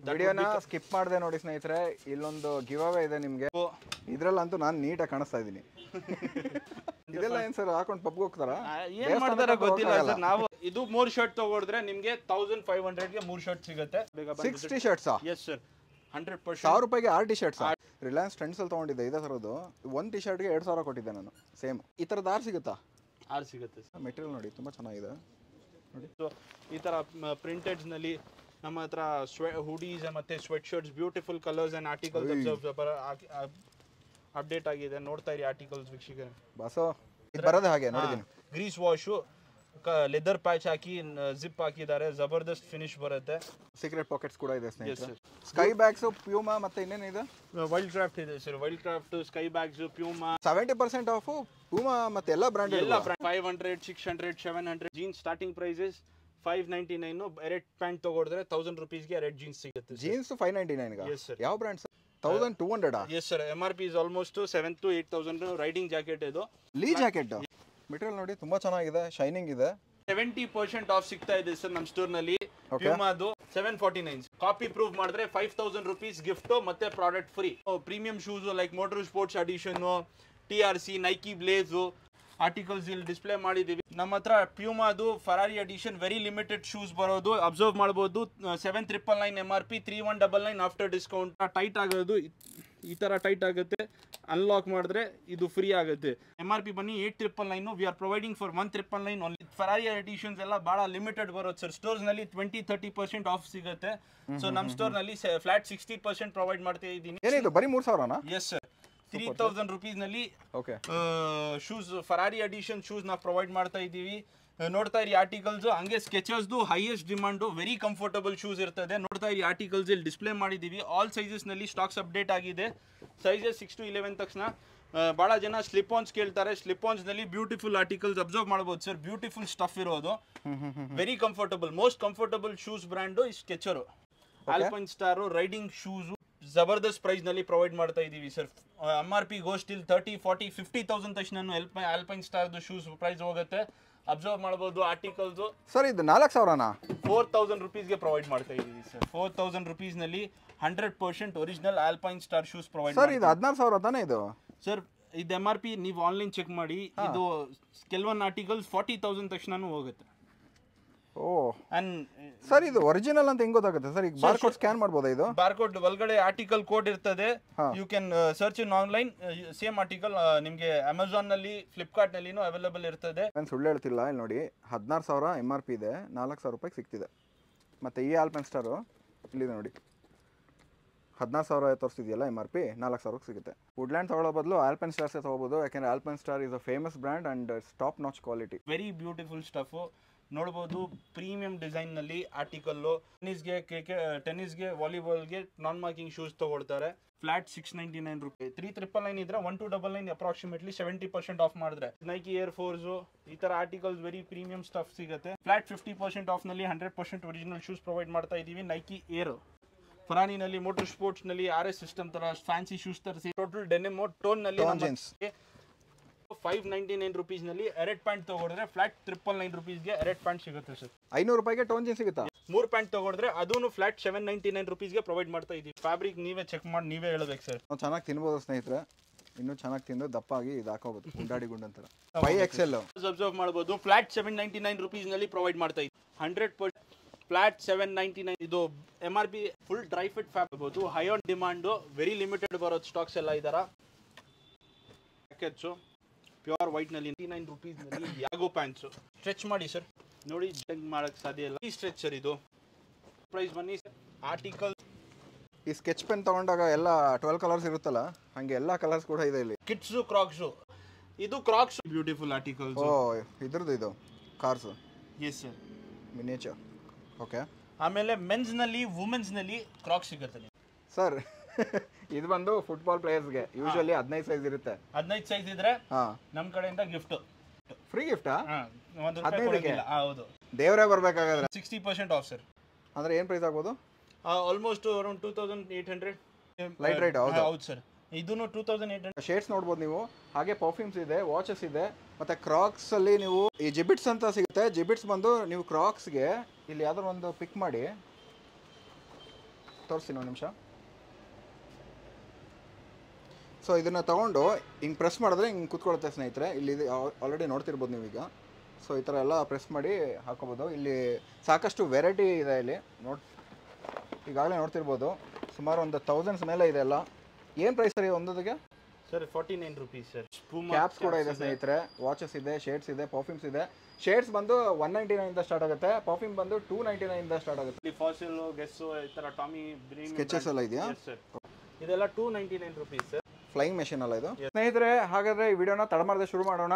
ವಿಡಿಯೋನ ಸ್ಕಿಪ್ ಮಾಡದೆ ನೋಡಿ ಸ್ನೇಹಿತರೆ, ಇಲ್ಲೊಂದು ಗಿವ್ ಅವೇ ಇದೆ ನಿಮಗೆ. ಇದ್ರಲ್ಲಂತೂ ನಾನು ನೀಟಾಗಿ ಕಾಣಿಸ್ತಾ ಇದ್ದೀನಿ. ಇದೆಲ್ಲ ಏನ್ ಸರ್ ಹಾಕೊಂಡು ಪಬ್ಗೆ ಹೋಗ್ತಾರಾ? ಏನ್ ಮಾಡ್ತಾರ ಗೊತ್ತಿಲ್ಲ ಸರ್. ನಾವು ಇದು 3 ಶರ್ಟ್ ತಗೊಂಡ್ರೆ ನಿಮ್ಗೆ 1500 ಗೆ 3 ಶರ್ಟ್ ಸಿಗುತ್ತೆ. 60 ಶರ್ಟ್ಸ್? Yes sir, 100%. 1000 ರೂಪಾಯಿಗೆ 6 ಟಿ ಶರ್ಟ್ಸ್. ರಿಲಯನ್ಸ್ ಟ್ರೆಂಡ್ಸ್ ಅಲ್ಲಿ ತಗೊಂಡಿದ್ದೆ ಇದೇ ತರದ್ದು. ಒಂದು ಟಿ ಶರ್ಟ್ಗೆ 2000 ಕೊಟ್ಟಿದ್ದೆ ನಾನು. ಸೇಮ್ ಈ ತರದ್ದು 6 ಸಿಗುತ್ತಾ? 6 ಸಿಗುತ್ತೆ ಸರ್. ಮೆಟೀರಿಯಲ್ ನೋಡಿ ತುಂಬಾ ಚೆನ್ನಾಗಿದೆ ನೋಡಿ. ಸೊ ಈ ತರ ಪ್ರಿಂಟೆಡ್ಸ್ ನಲ್ಲಿ ನಮ್ಮ ಹತ್ರ ಹುಡೀಸ್ ಮತ್ತೆ sweat shirts, beautiful colours and articles update ಆಗಿದೆ. ನೋಡ್ತಾ ಇರಿ ಆರ್ಟಿಕಲ್ಸ್ ವೀಕ್ಷಕರೇ. ಬಾಸೋ ಇದು ಬರೋದೇ ಹಾಗೆ ನೋಡಿದ್ದೀನಿ. ಗ್ರೀಸ್ ವಾಶು, ಲೆದರ್ ಪ್ಯಾಚ್ ಹಾಕಿ ಜಿಪ್ ಹಾಕಿದ್ದಾರೆ. ಜಬರ್ದಸ್ತ್ ಫಿನಿಶ್ ಬರುತ್ತೆ. ಸೀಕ್ರೆಟ್ ಪಾಕೆಟ್ಸ್ ಕೂಡ ಇದೆ ಸ್ನೇಹಿತರೆ. ಸ್ಕೈ ಬ್ಯಾಗ್ಸ್, ಪ್ಯೂಮಾ ಮತ್ತೆ ಇನ್ನೇನಿದೆ? ವೈಲ್ಡ್ ಕ್ರಾಫ್ಟ್ ಇದೆ sir. Wildcraft, Sky Bags, Puma 70% off. Puma ಮತ್ತೆ ಎಲ್ಲ ಬ್ರ್ಯಾಂಡ್, ಎಲ್ಲ 500, 600, 700 ಜೀನ್ಸ್ ಸ್ಟಾರ್ಟಿಂಗ್ ಪ್ರೈಸಸ್ 599. ಎರಡು ಪ್ಯಾಂಟ್ ತಗೊಂಡ್ರೆ 1000 ರೂಪೀಸ್ಗೆ ಎರಡು ಜೀನ್ಸ್ ಸಿಗುತ್ತೆ. ಜೀನ್ಸ್ 599 ಗ? Yes sir. ಯಾವ brand sir? 1200? Yes sir. MRP is almost 7,000 to 8,000. Riding jacket ಇದು. ಲೀ ಜಾಕೆಟ್ ಮೆಟೀರಿಯಲ್ ನೋಡಿ ತುಂಬಾ ಚೆನ್ನಾಗಿದೆ, ಶೈನಿಂಗ್ ಇದೆ. 70% ಆಫ್ ಸಿಗ್ತಾ ಇದೆ ಸರ್ ನಮ್ಮ ಸ್ಟೋರ್ ನಲ್ಲಿ. ಪ್ಯೂಮಾದು 749. ಕಾಪಿ ಪ್ರೂಫ್ ಮಾಡಿದ್ರೆ 5000 ರೂಪೀಸ್ ಗಿಫ್ಟ್ ಮತ್ತೆ product free. Premium shoes like motor sports edition, TRC, Nike Blaze articles ಇಲ್ಲಿ ಡಿಸ್ಪ್ಲೇ ಮಾಡಿದೀವಿ. ನಮ್ಮ ಹತ್ರ ಪ್ಯೂಮಾದು Ferrari edition very limited shoes ಬರೋದು ಅಬ್ಸರ್ವ್ ಮಾಡಬಹುದು. 7,999 MRP, 3,199 ಆಫ್ಟರ್ ಡಿಸ್ಕೌಂಟ್. ಟೈಟ್ ಆಗೋದು ಈ ತರ ಟೈಟ್ ಆಗುತ್ತೆ. ಅನ್ಲಾಕ್ ಮಾಡಿದ್ರೆ ಇದು ಫ್ರೀ ಆಗುತ್ತೆ. MRP ಬನ್ನಿ 8,999. V are providing for 1,999 only. Ferrari editions ಎಲ್ಲ ಬಹಳ ಲಿಮಿಟೆಡ್ ಬರುತ್ತೆ ಸರ್. ಸ್ಟೋರ್ಸ್ ನಲ್ಲಿ 20-30% ಆಫ್ ಸಿಗುತ್ತೆ. ಸೊ ನಮ್ಮ ಸ್ಟೋರ್ ನಲ್ಲಿ ಫ್ಲಾಟ್ 60% ಪ್ರೊವೈಡ್ ಮಾಡ್ತಾ ಇದ್ದೀನಿ. ಏನಿದು ಬರೀ 3000ನಾ? Yes sir. 3,000 ರೂಪೀಸ್ ನಲ್ಲಿ ಶೂಸ್, ಫರಾರಿ ಅಡಿಷನ್ ಶೂಸ್ ನಾವು ಪ್ರೊವೈಡ್ ಮಾಡ್ತಾ ಇದ್ದೀವಿ. ನೋಡ್ತಾ ಇರಿ ಆರ್ಟಿಕಲ್ಸ್. ಹಂಗೆ ಸ್ಕೆಚರ್ಸ್ದು highest demand, very comfortable shoes ಇರ್ತದೆ. ನೋಡ್ತಾ ಇರಿ ಆರ್ಟಿಕಲ್ಸ್ ಇಲ್ಲಿ ಡಿಸ್ಪ್ಲೇ ಮಾಡಿದ್ದೀವಿ. ಆಲ್ ಸೈಜಸ್ ನಲ್ಲಿ ಸ್ಟಾಕ್ಸ್ ಅಪ್ಡೇಟ್ ಆಗಿದೆ. ಸೈಜಸ್ 6 to 11 ತಕ್ಷಣ ಬಹಳ ಜನ ಸ್ಲಿಪ್ ಆನ್ಸ್ ಕೇಳ್ತಾರೆ. ಸ್ಲಿಪ್ ಆನ್ಸ್ ನಲ್ಲಿ ಬ್ಯೂಟಿಫುಲ್ ಆರ್ಟಿಕಲ್ಸ್ ಅಬ್ಸರ್ವ್ ಮಾಡಬಹುದು ಸರ್. ಬ್ಯೂಟಿಫುಲ್ ಸ್ಟಫ್ ಇರೋದು, very comfortable. Most comfortable shoes brand ಈ ಸ್ಕೆಚರ್. ಆಲ್ಪೈನ್ ಸ್ಟಾರ್ ರೈಡಿಂಗ್ ಶೂಸ್ ಜಬರ್ದಸ್ತ್ ಪ್ರೈಸ್ ನಲ್ಲಿ ಪ್ರೊವೈಡ್ ಮಾಡ್ತಾ ಇದೀವಿ ಸರ್. MRP ಗೋಸ್ ಟಿಲ್ 30, 40, 50,000 ತಕ್ಷಣ ಆಲ್ಪೈನ್ ಸ್ಟಾರ್ ಶೂಸ್ ಪ್ರೈಸ್ ಹೋಗುತ್ತೆ. ಅಬ್ಸರ್ವ್ ಮಾಡಬಹುದು ಆರ್ಟಿಕಲ್ಸ್. ಸರ್ ಇದು 4000ನಾ? 4,000 ರೂಪೀಸ್ಗೆ ಪ್ರೊವೈಡ್ ಮಾಡ್ತಾ ಇದೀವಿ ಸರ್. 4,000 ರೂಪೀಸ್ ನಲ್ಲಿ 100% original alpine star shoes provide. Sir ಇದು 16,000 ತಾನೇ ಇದು? ಸರ್ ಇದು MRP ನೀವು ಆನ್ಲೈನ್ ಚೆಕ್ ಮಾಡಿ. ಇದು ಕೆಲವೊಂದು ಆರ್ಟಿಕಲ್ಸ್ 40,000 ತಕ್ಷಣ ಹೋಗುತ್ತೆ. ಓ ಸರ್ ಇದು ಒರಿಜಿನಲ್ ಅಂತ ಹೆಂಗ್ ಗೊತ್ತಾಗುತ್ತೆ ಸರ್? ಈಗ ಬಾರ್ಕೋಡ್ ಸ್ಕ್ಯಾನ್ ಮಾಡಬಹುದಾ? ಇದು ಬಾರ್ಕೋಡ್ ಒಳಗಡೆ ಆರ್ಟಿಕಲ್ ಕೋಡ್ ಇರ್ತದೆ. You can search in online. Same article ನಿಮಗೆ ಅಮೆಜಾನ್ ನಲ್ಲಿ, ಫ್ಲಿಪ್ಕಾರ್ಟ್ ನಲ್ಲಿನೂ ಅವೈಲೇಬಲ್ ಇರ್ತದೆ. ನಾನು ಸುಳ್ಳು ಹೇಳ್ತಿಲ್ಲ. ಇಲ್ಲಿ ನೋಡಿ 16,000 MRP ಇದೆ, 4,000 ರೂಪಾಯಿಗೆ ಸಿಗ್ತಿದೆ. ಮತ್ತೆ ಈ ಆಲ್ಪೈನ್ ಸ್ಟಾರು ಇಲ್ಲಿದೆ ನೋಡಿ, 16,000 ತೋರಿಸ್ತಿದೆಯಲ್ಲ MRP, 4,000 ಸಿಗುತ್ತೆ. ವುಡ್ಲ್ಯಾಂಡ್ ತಗೊಳ್ಳೋ ಬದಲು ಆಲ್ಪೈನ್ ಸ್ಟಾರ್ಸ್ ತಗೋಬಹುದು. ಯಾಕಂದ್ರೆ alpine star is a famous brand and top notch quality. Very beautiful stuff ನೋಡಬಹುದು. ಪ್ರೀಮಿಯಂ ಡಿಸೈನ್ ನಲ್ಲಿ ಆರ್ಟಿಕಲ್. ಟೆನ್ನಿಸ್ಗೆ, ವಾಲಿಬಾಲ್ಗೆ ನಾನ್ ಮಾರ್ಕಿಂಗ್ ಶೂಸ್ ತಗೊಳ್ತಾರೆ. ಫ್ಲಾಟ್ 699 ರೂಪಾಯಿ. 3,999 ಇದ್ರೆ 1,299 ಅಪ್ರಾಕ್ಸಿಮೇಟ್ಲಿ 70% ಆಫ್ ಮಾಡಿದ್ರೆ. ನೈಕಿ ಏರ್ ಫೋರ್ಸ್ ಈ ತರ ಆರ್ಟಿಕಲ್ಸ್ ವೆರಿ ಪ್ರೀಮಿಯಂ ಸ್ಟಫ್ ಸಿಗುತ್ತೆ. ಫ್ಲಾಟ್ 50% ಆಫ್ ನಲ್ಲಿ 100% ಒರಿಜಿನಲ್ ಶೂಸ್ ಪ್ರೊವೈಡ್ ಮಾಡ್ತಾ ಇದೀವಿ. ನೈಕಿ ಏರ್, ಫರಾನಿನಲ್ಲಿ, ಮೋಟರ್ ಸ್ಪೋರ್ಟ್ಸ್ ನಲ್ಲಿ RS ಸಿಸ್ಟಮ್ ತರ ಫ್ಯಾನ್ಸಿ ಶೂಸ್ ತರಿಸಿ. ಟೋಟಲ್ ಡೆನಿಮ್ ಟೋನ್ ನಲ್ಲಿ 599 ರೂಪೀಸ್ ನಲ್ಲಿ ಎರಡು ಪ್ಯಾಂಟ್ ತಗೊಂಡ್ರೆ ಫ್ಲಾಟ್ 999 ರೂಪೀಸ್ಗೆ ಎರಡು ಪ್ಯಾಂಟ್ ಸಿಗುತ್ತೆ ಸರ್. 500 ರೂಪಾಯಿಗೆ ಟೋನ್ ಜೀನ್ಸ್ ಸಿಗುತ್ತಾ? 3 ಪ್ಯಾಂಟ್ ತಗೊಂಡ್ರೆ ಅದನ್ನು ಫ್ಲಾಟ್ 799 ರೂಪೀಸ್ಗೆ ಪ್ರೊವೈಡ್ ಮಾಡ್ತಾ ಇದೀವಿ. ಫ್ಯಾಬ್ರಿಕ್ ನೀವೇ ಚೆಕ್ ಮಾಡಿ ನೀವೇ ಹೇಳ್ಬೇಕು ಸರ್. ನಾವು ಚೆನ್ನಾಗಿ ತಿನ್ಬೋದು ಸ್ನೇಹಿತರೆ. ಇನ್ನೂ ಚೆನ್ನಾಗಿ ತಿಂದು ದಪ್ಪಾಗಿ ಇದು ಹಾಕೋಬಹುದು, ಗುಂಡಾಡಿ ಗುಂಡಂತರ. 5XL ಅಬ್ಸರ್ವ್ ಮಾಡಬಹುದು. ಫ್ಲಾಟ್ 799 ರೂಪೀಸ್ ನಲ್ಲಿ ಪ್ರೊವೈಡ್ ಮಾಡ್ತಾ ಇದೀವಿ. 100% ಫ್ಲಾಟ್ 799. ಇದು MRP full dry fit fabric. High on demand, very limited ಬರೋದು ಸ್ಟಾಕ್ಸ್ ಎಲ್ಲ ಇದರ. ಪ್ಯಾಕೆಟ್ಸು ಪ್ಯೂರ್ ವೈಟ್ ನಲ್ಲಿ 99 ರೂಪೀಸ್ ನಲ್ಲಿ ಯಾಗೋ ಪ್ಯಾಂಟ್ಸ್. ಸ್ಟ್ರೆಚ್ ಮಾಡಿ ಸರ್, ನೋಡಿ ಮಾಡಕ್ ಸಾಧ್ಯ ಇಲ್ಲ. ಈ ಸ್ಟ್ರೆಚರ್ ಇದು ಪ್ರೈಸ್ ಬನ್ನಿ. ಆರ್ಟಿಕಲ್ ಈ ಸ್ಕೆಚ್ ಪೆನ್ ತಗೊಂಡಾಗ ಎಲ್ಲ 12 ಕಲರ್ಸ್ ಇರುತ್ತಲ್ಲ, ಹಂಗೆ ಎಲ್ಲ ಕಲರ್ಸ್ ಕೂಡ ಇದೆ ಇಲ್ಲಿ. ಕಿಡ್ಸ್ ಕ್ರಾಕ್ಸ್, ಇದು ಕ್ರಾಕ್ಸ್ ಬ್ಯೂಟಿಫುಲ್ ಆರ್ಟಿಕಲ್ಸ್. ಓ ಇದ್ರದ್ದು ಇದು cars. Yes sir, miniature. Okay. ಆಮೇಲೆ ಮೆನ್ಸ್ ನಲ್ಲಿ, ವುಮೆನ್ಸ್ ನಲ್ಲಿ ಕ್ರಾಕ್ಸ್ ಸಿಗುತ್ತೆ ಸರ್. ಇದು ಬಂದು ಫುಟ್ಬಾಲ್ ಪ್ಲೇಯರ್ಸ್ಗೆ ಯೂಶುವಲಿ 15 ಸೈಜ್ ಇರುತ್ತೆ. 15 ಸೈಜ್ ಇದ್ರೆ ನಮ್ಮ ಕಡೆಯಿಂದ ಗಿಫ್ಟ್ ಫ್ರೀ ಗಿಫ್ಟಾ? 1 ರೂಪಾಯಿ. ಹೌದು, ದೇವರೇ ಬರ್ಬೇಕಾದ್ರೆ. 60% ಆಫ್ ಸರ್. ಅಂದ್ರೆ ಏನ್ ಪ್ರೈಸ್ ಆಗ್ಬೋದು? Almost around 2,800 light right. ಹೌದು ಸರ್, ಇದನ್ನು 2,800. ಶೇಡ್ಸ್ ನೋಡ್ಬೋದು ನೀವು. ಹಾಗೆ ಪರ್ಫ್ಯೂಮ್ಸ್ ಇದೆ, ವಾಚಸ್ ಇದೆ. ಮತ್ತೆ ಕ್ರಾಕ್ಸ್ ಅಲ್ಲಿ ನೀವು ಈ ಜಿಬಿಟ್ಸ್ ಅಂತ ಸಿಗುತ್ತೆ. ಜಿಬಿಟ್ಸ್ ಬಂದು ನೀವು ಕ್ರಾಕ್ಸ್ಗೆ ಇಲ್ಲಿ ಯಾವ್ದಾದ್ರು ಒಂದು ಪಿಕ್ ಮಾಡಿ ತೋರಿಸ್ತೀನಿ ಒಂದು ನಿಮಿಷ. ಸೊ ಇದನ್ನು ತೊಗೊಂಡು ಹಿಂಗೆ ಪ್ರೆಸ್ ಮಾಡಿದ್ರೆ ಹಿಂಗೆ ಕೂತ್ಕೊಳ್ಳುತ್ತೆ ಸ್ನೇಹಿತರೆ. ಇಲ್ಲಿ ಆಲ್ರೆಡಿ ನೋಡ್ತಿರ್ಬೋದು ನೀವೀಗ. ಸೊ ಈ ಥರ ಎಲ್ಲ ಪ್ರೆಸ್ ಮಾಡಿ ಹಾಕೋಬೋದು. ಇಲ್ಲಿ ಸಾಕಷ್ಟು ವೆರೈಟಿ ಇದೆ. ಇಲ್ಲಿ ಈಗಾಗಲೇ ನೋಡ್ತಿರ್ಬೋದು ಸುಮಾರು ಒಂದು 1000s ಮೇಲೆ ಇದೆ ಎಲ್ಲ. ಏನು ಪ್ರೈಸ್ ಸರ್ ಒಂದೊಂದಿಗೆ? Sir 49 rupees sir. ಕ್ಯಾಪ್ಸ್ ಕೂಡ ಇದೆ ಸ್ನೇಹಿತರೆ, ವಾಚಸ್ ಇದೆ, ಶೇಡ್ಸ್ ಇದೆ, ಪರ್ಫ್ಯೂಮ್ಸ್ ಇದೆ. ಶೇಡ್ಸ್ ಬಂದು 199 ಇಂದ ಸ್ಟಾರ್ಟ್ ಆಗುತ್ತೆ, ಪರ್ಫ್ಯೂಮ್ ಬಂದು 299 ಇಂದ ಸ್ಟಾರ್ಟ್ ಆಗುತ್ತೆ. ಇಲ್ಲಿ ಫಾಸಿಲ್, ಗೆಸ್ಸು, ಈ ಥರ ಟಾಮಿ, ಸ್ಕೆಚಸ್ ಎಲ್ಲ ಇದೆಯಾ ಸರ್? ಇದೆಲ್ಲ 299 ರೂಪೀಸ್ ಸರ್. ಫ್ಲೈಯಿಂಗ್ ಮೆಷಿನ್ ಅಲ್ಲ ಇದು ಸ್ನೇಹಿತರೆ. ಹಾಗಾದ್ರೆ ಈ ವಿಡಿಯೋನ ತಡ ಮಾಡದೆ ಶುರು ಮಾಡೋಣ.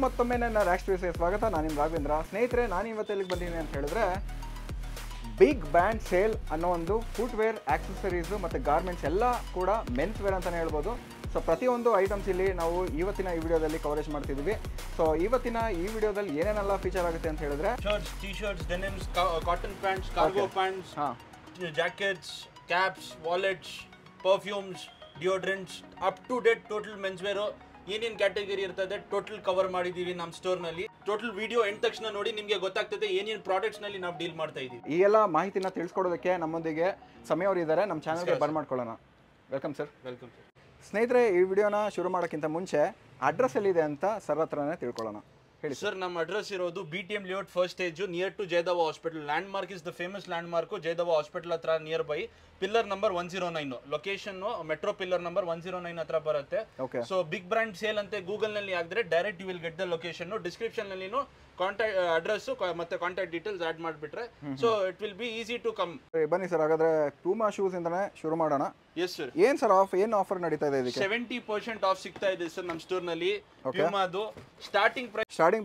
ಮತ್ತೊಮ್ಮೆ ನನ್ನ ರ್ಯಾಕ್ಸ್ ಟಿವಿಗೆ ಸ್ವಾಗತ. ನಾನು ನಿಮ್ಮ ರಾಘವೇಂದ್ರ. ಸ್ನೇಹಿತರೆ, ನಾನು ಇವತ್ತು ಎಲ್ಲಿಗೆ ಬಂದಿದ್ದೀನಿ ಅಂತ ಹೇಳಿದ್ರೆ ಬಿಗ್ ಬ್ಯಾಂಡ್ ಸೇಲ್ ಅನ್ನೋ ಒಂದು ಫುಟ್ವೇರ್, ಆಕ್ಸೆಸರೀಸು ಮತ್ತು ಗಾರ್ಮೆಂಟ್ಸ್ ಎಲ್ಲ ಕೂಡ ಮೆನ್ಸ್ ವೇರ್ ಅಂತಲೇ ಹೇಳ್ಬೋದು. ಸೊ ಪ್ರತಿಯೊಂದು ಐಟಮ್ಸ್ ಇಲ್ಲಿ ನಾವು ಇವತ್ತಿನ ಈ ವಿಡಿಯೋದಲ್ಲಿ ಕವರೇಜ್ ಮಾಡ್ತಿದ್ದೀವಿ. ಸೊ ಇವತ್ತಿನ ಈ ವಿಡಿಯೋದಲ್ಲಿ ಏನೇನೆಲ್ಲ ಫೀಚರ್ ಆಗುತ್ತೆ ಅಂತ ಹೇಳಿದ್ರೆ shirts, T shirts, denims, cotton pants, cargo pants, jackets, caps, wallets, perfumes, deodorants, up to date total men's wear ಏನೇನು ಕ್ಯಾಟಗರಿ ಇರ್ತದೆ ಟೋಟಲ್ ಕವರ್ ಮಾಡಿದೀವಿ ನಮ್ಮ ಸ್ಟೋರ್ನಲ್ಲಿ. ಟೋಟಲ್ ವಿಡಿಯೋ ಎಂಡ್ ತಕ್ಷಣ ನೋಡಿ ನಿಮಗೆ ಗೊತ್ತಾಗ್ತದೆ ಏನೇನು ಪ್ರಾಡಕ್ಟ್ಸ್ನಲ್ಲಿ ನಾವು ಡೀಲ್ ಮಾಡ್ತಾ ಇದ್ದೀವಿ. ಈ ಎಲ್ಲ ಮಾಹಿತಿನ ತಿಳಿಸ್ಕೊಡೋದಕ್ಕೆ ನಮ್ಮೊಂದಿಗೆ ಸಮಯ ಅವರು ಇದ್ದಾರೆ. ನಮ್ಮ ಚಾನಲ್ಗೆ ಬಂದ್ ಮಾಡ್ಕೊಳ್ಳೋಣ. Welcome sir. Welcome sir. ಸ್ನೇಹಿತರೆ, ಈ ವಿಡಿಯೋನ ಶುರು ಮಾಡೋಕ್ಕಿಂತ ಮುಂಚೆ ಅಡ್ರೆಸ್ ಎಲ್ಲಿದೆ ಅಂತ ಸರ್ ಹತ್ರನೇ ತಿಳ್ಕೊಳ್ಳೋಣ. ಹೇಳಿ ಸರ್. ನಮ್ಮ ಅಡ್ರೆಸ್ ಇರೋದು BTM layout first stage near to Jayadeva hospital. Landmark is the famous landmark Jayadeva hospital ಹತ್ರ nearby. Pillar number 109 location metro pillar number 109 ಹತ್ರ ಬರುತ್ತೆ. ಸೊ ಬಿಗ್ ಬ್ರಾಂಡ್ ಸೇಲ್ ಅಂತ ಗೂಗಲ್ ನಲ್ಲಿ ಹಾಕಿದ್ರೆ direct you will get the location. Description ನಲ್ಲಿ contact address ಮತ್ತೆ contact details add ಮಾಡಿಬಿಟ್ರೆ so it will be easy to come. ಬನ್ನಿ sir, ಹಾಗಾದ್ರೆ ಪೂಮಾ ಶೂಸ್ ಇಂದಾನೆ ಶುರು ಮಾಡೋಣ. Yes sir. ಏನ್ ಸರ್ ಏನು ಆಫರ್ ನಡೀತಾ ಇದೆ ಇದಕ್ಕೆ? 70% ಆಫ್ ಸಿಗ್ತಾ ಇದೆ ಸರ್ ನಮ್ಮ ಸ್ಟೋರ್ ನಲ್ಲಿ. ಪ್ಯೂಮಾದು ಸ್ಟಾರ್ಟಿಂಗ್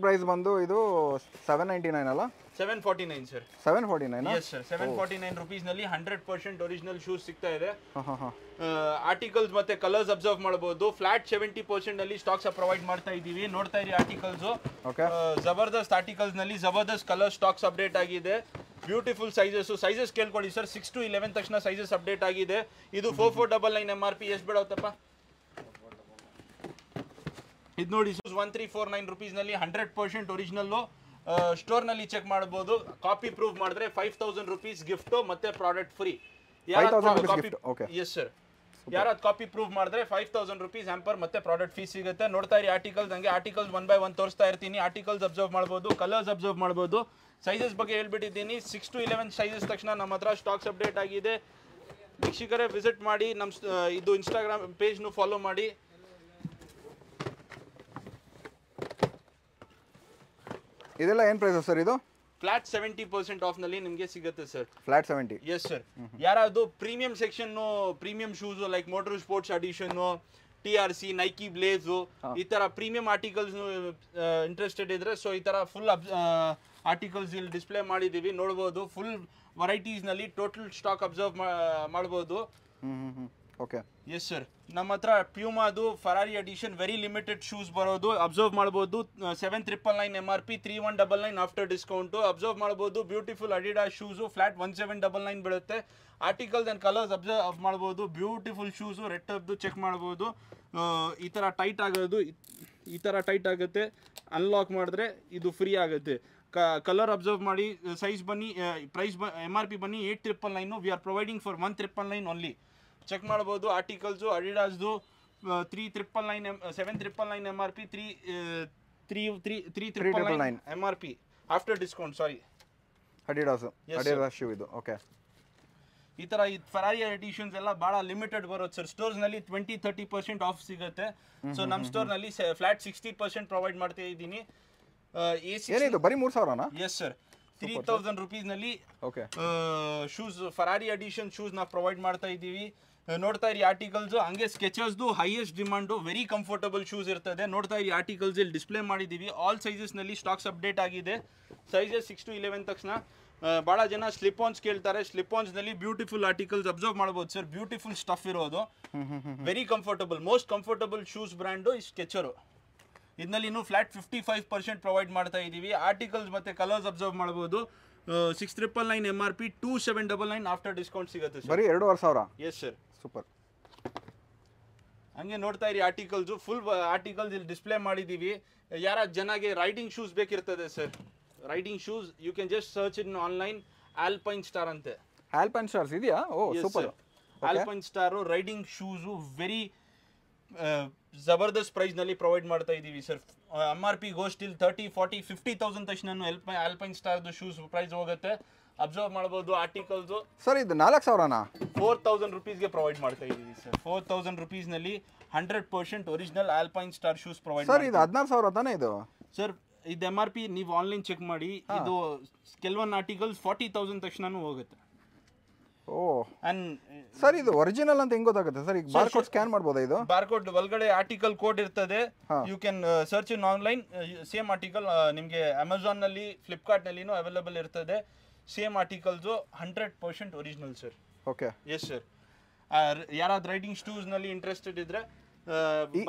ಪ್ರೈಸ್ ಬಂದು ಇದು 799 ಅಲ್ಲ? 749 ಸರ್. 749? Yes sir. 749 ರೂಪೀಸ್ ನಲ್ಲಿ 100% ಒರಿಜಿನಲ್ ಶೂಸ್ ಸಿಗ್ತಾ ಇದೆ. ಆರ್ಟಿಕಲ್ಸ್ ಮತ್ತೆ ಕಲರ್ಸ್ ಅಬ್ಸರ್ವ್ ಮಾಡಬಹುದು. ಫ್ಲಾಟ್ 70% ನಲ್ಲಿ ಸ್ಟಾಕ್ಸ್ ಪ್ರೊವೈಡ್ ಮಾಡ್ತಾ ಇದೀವಿ. ನೋಡ್ತಾ ಇರಿ ಆರ್ಟಿಕಲ್ಸ್. ಜಬರ್ದಸ್ತ್ ಆರ್ಟಿಕಲ್ಸ್ ನಲ್ಲಿ ಜಬರ್ದಸ್ತ್ ಕಲರ್ ಸ್ಟಾಕ್ಸ್ ಅಪ್ಡೇಟ್ ಆಗಿದೆ. ಬ್ಯೂಟಿಫುಲ್ ಸೈಜಸ್ ಕೇಳ್ಕೊಳ್ಳಿ ಸರ್. 6 to 11 ತಕ್ಷಣ ಸೈಜಸ್ ಅಪ್ಡೇಟ್ ಆಗಿದೆ. ಇದು 4499 MRP. ಎಷ್ಟು ಬಿಡೋತ್ತಪ್ಪ ಇದು ನೋಡಿ. 1349 ರೂಪೀಸ್ ನಲ್ಲಿ 100% ಒರಿಜಿನಲ್ ಸ್ಟೋರ್ ನಲ್ಲಿ ಚೆಕ್ ಮಾಡಬಹುದು. ಕಾಪಿ ಪ್ರೂವ್ ಮಾಡಿದ್ರೆ 5000 ರೂಪೀಸ್ ಗಿಫ್ಟ್ ಮತ್ತೆ ಪ್ರಾಡಕ್ಟ್ ಫ್ರೀ. Yes sir. ಯಾರಾದ್ ಕಾಪಿ ಪ್ರೂವ್ ಮಾಡಿದ್ರೆ 5000 ರೂಪೀಸ್ ಹ್ಯಾಂಪರ್ ಮತ್ತೆ ಪ್ರಾಡಕ್ಟ್ ಫೀಸ್ ಸಿಗುತ್ತೆ. ನೋಡ್ತಾ ಇರಿ ಆರ್ಟಿಕಲ್ಸ್. ಹಂಗೆ ಆರ್ಟಿಕಲ್ಸ್ 1 by 1 ತೋರಿಸ್ತಾ ಇರ್ತೀನಿ. ಆರ್ಟಿಕಲ್ಸ್ ಅಬ್ಸರ್ವ್ ಮಾಡಬಹುದು, ಕಲರ್ಸ್ ಅಬ್ಸರ್ವ್ ಮಾಡಬಹುದು. ಸೈಜಸ್ ಬಗ್ಗೆ ಹೇಳ್ಬಿಟ್ಟಿದ್ದೀನಿ. 6 to 11 ಸೈಜಸ್ ತಕ್ಷಣ ನಮ್ಮ ಹತ್ರ ಸ್ಟಾಕ್ಸ್ ಅಪ್ಡೇಟ್ ಆಗಿದೆ. ವೀಕ್ಷಕರೇ ವಿಸಿಟ್ ಮಾಡಿ. ನಮ್ಮ ಇದು ಇನ್ಸ್ಟಾಗ್ರಾಮ್ ಪೇಜ್ನು ಫಾಲೋ ಮಾಡಿ. ಇದೆಲ್ಲ ಏನು ಪ್ರೈಸ್ ಸರ್? ಇದು ಫ್ಲಾಟ್ 70% ಆಫ್ ನಲ್ಲಿ ನಿಮಗೆ ಸಿಗುತ್ತೆ ಸರ್. ಫ್ಲಾಟ್ 70? Yes sir. ಯಾರಾದ್ರು premium section, premium shoes like motor sports edition, TRC, Nike blaze, ಈ ತರ ಪ್ರೀಮಿಯಂ ಆರ್ಟಿಕಲ್ಸ್ ಇಂಟ್ರೆಸ್ಟೆಡ್ ಇದ್ರೆ ಸೊ ಈ ತರ ಫುಲ್ ಆರ್ಟಿಕಲ್ಸ್ ಇಲ್ಲಿ ಡಿಸ್ಪ್ಲೇ ಮಾಡಿದೀವಿ. ನೋಡಬಹುದು ಫುಲ್ ವೆರೈಟೀಸ್ ನಲ್ಲಿ ಟೋಟಲ್ ಸ್ಟಾಕ್ ಅಬ್ಸರ್ವ್ ಮಾಡಬಹುದು. ಓಕೆ. Yes sir. ನಮ್ಮ ಹತ್ರ ಪ್ಯೂಮಾದು Ferrari edition very limited shoes ಬರೋದು ಅಬ್ಸರ್ವ್ ಮಾಡಬಹುದು. 7999 MRP, 3199 ಆಫ್ಟರ್ ಡಿಸ್ಕೌಂಟ್. ಅಬ್ಸರ್ವ್ ಮಾಡಬಹುದು. ಬ್ಯೂಟಿಫುಲ್ ಅಡಿಡಾಸ್ ಶೂಸ್ ಫ್ಲಾಟ್ 1799 ಬೀಳುತ್ತೆ. ಆರ್ಟಿಕಲ್ಸ್ ಅಂಡ್ ಕಲರ್ಸ್ ಅಬ್ಸರ್ವ್ ಮಾಡಬಹುದು. ಬ್ಯೂಟಿಫುಲ್ ಶೂಸ್ ರೆಡ್ ಟಬ್ದು ಚೆಕ್ ಮಾಡಬಹುದು. ಈ ತರ ಟೈಟ್ ಆಗೋದು, ಈ ತರ ಟೈಟ್ ಆಗುತ್ತೆ. ಅನ್ಲಾಕ್ ಮಾಡಿದ್ರೆ ಇದು ಫ್ರೀ ಆಗುತ್ತೆ. ಕಲರ್ ಅಬ್ಸರ್ವ್ ಮಾಡಿ. ಸೈಜ್ ಬನ್ನಿ, ಪ್ರೈಸ್ MRP ಬನ್ನಿ 8999. We are providing for 1999 only. Check ಮಾಡಬಹುದು. ಆರ್ಟಿಕಲ್ಸು ಅಡಿಡಾಸ್ದು 3999 799 MRP, 3399 MRP after discount. Sorry, Adidas shoe ಇದು. ಓಕೆ. ಈ ತರ ಈ ಫರಾರಿ ಎಡಿಷನ್ಸ್ ಎಲ್ಲ ಬಹಳ ಲಿಮಿಟೆಡ್ ಬರುತ್ತೆ ಸರ್. ಸ್ಟೋರ್ಸ್ ನಲ್ಲಿ 20-30% ಆಫ್ ಸಿಗುತ್ತೆ. ಸೊ ನಮ್ಮ ಸ್ಟೋರ್ ನಲ್ಲಿ ಫ್ಲಾಟ್ 60% ಪ್ರೊವೈಡ್ ಮಾಡ್ತಾ ಇದ್ದೀನಿ. ಏನಿದು ಬರೀ 3000ನಾ? Yes sir. 3000 ರೂಪೀಸ್ ನಲ್ಲಿ ಶೂಸ್ ಫರಾರಿ ಅಡಿಷನ್ ಶೂಸ್ ನಾವು ಪ್ರೊವೈಡ್ ಮಾಡ್ತಾ ಇದ್ದೀವಿ. ನೋಡ್ತಾ ಇರಿ ಆರ್ಟಿಕಲ್ಸ್. ಹಂಗೆ ಸ್ಕೆಚರ್ಸ್ದು highest demand, very comfortable shoes ಇರ್ತದೆ. ನೋಡ್ತಾ ಇರಿ ಆರ್ಟಿಕಲ್ಸ್ ಇಲ್ಲಿ ಡಿಸ್ಪ್ಲೇ ಮಾಡಿದ್ದೀವಿ. ಆಲ್ ಸೈಜಸ್ ನಲ್ಲಿ ಸ್ಟಾಕ್ಸ್ ಅಪ್ಡೇಟ್ ಆಗಿದೆ. ಸೈಜಸ್ 6 to 11 ತಕ್ಷಣ ಭಾಳ ಜನ ಸ್ಲಿಪ್ ಆನ್ಸ್ ಕೇಳ್ತಾರೆ. ಸ್ಲಿಪ್ ಆನ್ಸ್ ನಲ್ಲಿ ಬ್ಯೂಟಿಫುಲ್ ಆರ್ಟಿಕಲ್ಸ್ ಅಬ್ಸರ್ವ್ ಮಾಡಬಹುದು ಸರ್. ಬ್ಯೂಟಿಫುಲ್ ಸ್ಟಫ್ ಇರೋದು, very comfortable. Most comfortable shoes brand ಈ ಸ್ಕೆಚರು. ಇದರಲ್ಲಿ ಇನ್ನೂ ಫ್ಲಾಟ್ 55% ಪ್ರೊವೈಡ್ ಮಾಡ್ತಾ ಇದ್ದೀವಿ. ಆರ್ಟಿಕಲ್ಸ್ ಮತ್ತೆ ಕಲರ್ಸ್ ಅಬ್ಸರ್ವ್ ಮಾಡಬಹುದು. 6999 MRP, 2799 ಆಫ್ಟರ್ ಡಿಸ್ಕೌಂಟ್ ಸಿಗುತ್ತೆ ಸರ್. ಬರೀ 2500. Yes sir. ಸೂಪರ್. ಹಂಗೆ ನೋಡ್ತಾ ಇರಿ ಆರ್ಟಿಕಲ್ಸ್, ಫುಲ್ ಆರ್ಟಿಕಲ್ಸ್ ಇಲ್ಲಿ ಡಿಸ್ಪ್ಲೇ ಮಾಡಿದ್ದೀವಿ. ಯಾರ ಜನಗೆ ರೈಡಿಂಗ್ ಶೂಸ್ ಬೇಕಿರ್ತದೆ sir, riding shoes you can just search in online. Alpine Star ಅಂತೆ. ಆಲ್ಪೈನ್ ಸ್ಟಾರ್ಸ್ ಇದೆಯಾ? Oh super. Alpine Star riding shoes very ಜಬರ್ದಸ್ತ್ ಪ್ರೈಸ್ ನಲ್ಲಿ ಪ್ರೊವೈಡ್ ಮಾಡ್ತಾ ಇದ್ದೀವಿ ಸರ್. MRP ಗೋಸ್ ಟಿಲ್ 30, 40, 50,000 ತಕ್ಷಣ ಆಲ್ಪೈನ್ ಸ್ಟಾರ್ದು ಶೂಸ್ ಪ್ರೈಸ್ ಹೋಗುತ್ತೆ. Observe ಮಾಡಬಹುದು ಆರ್ಟಿಕಲ್ಸ್. ಸರ್ ಇದು 4000ನಾ? 4000 ರುಪೀಸ್ಗೆ ಪ್ರೊವೈಡ್ ಮಾಡ್ತಾ ಇದ್ದೀವಿ ಸರ್. 4000 ರುಪೀಸ್ ನಲ್ಲಿ 100% original alpine star shoes provide. Sir ಇದು 14000 ತಾನೇ ಇದು? ಸರ್ ಇದು MRP ನೀವು ಆನ್ಲೈನ್ ಚೆಕ್ ಮಾಡಿ. ಇದು ಕೆಲವೊಂದು ಆರ್ಟಿಕಲ್ಸ್ 40,000 ತಕ್ಷಣನೂ ಹೋಗುತ್ತೆ. ಓ ಸರ್ ಇದು ಒರಿಜಿನಲ್ ಅಂತ ಹೆಂಗ್ ಗೊತ್ತಾಗುತ್ತೆ ಸರ್? ಈಗ ಬಾರ್ಕೋಡ್ ಸ್ಕ್ಯಾನ್ ಮಾಡಬಹುದಾ? ಇದು ಬಾರ್ಕೋಡ್ ಒಳಗಡೆ ಆರ್ಟಿಕಲ್ ಕೋಡ್ ಇರ್ತದೆ. You can search in online. Same article ನಿಮಗೆ ಅಮೆಝಾನ್ ನಲ್ಲಿ, ಫ್ಲಿಪ್ಕಾರ್ಟ್ ನಲ್ಲಿನೂ ಅವೈಲೇಬಲ್ ಇರ್ತದೆ. Same articles 100% original sir. Okay. Yes sir. ಯಾರಾದ್ರೂ ರೈಡಿಂಗ್ ಶೂಸ್ ನಲ್ಲಿ ಇಂಟ್ರೆಸ್ಟೆಡ್ ಇದ್ರೆ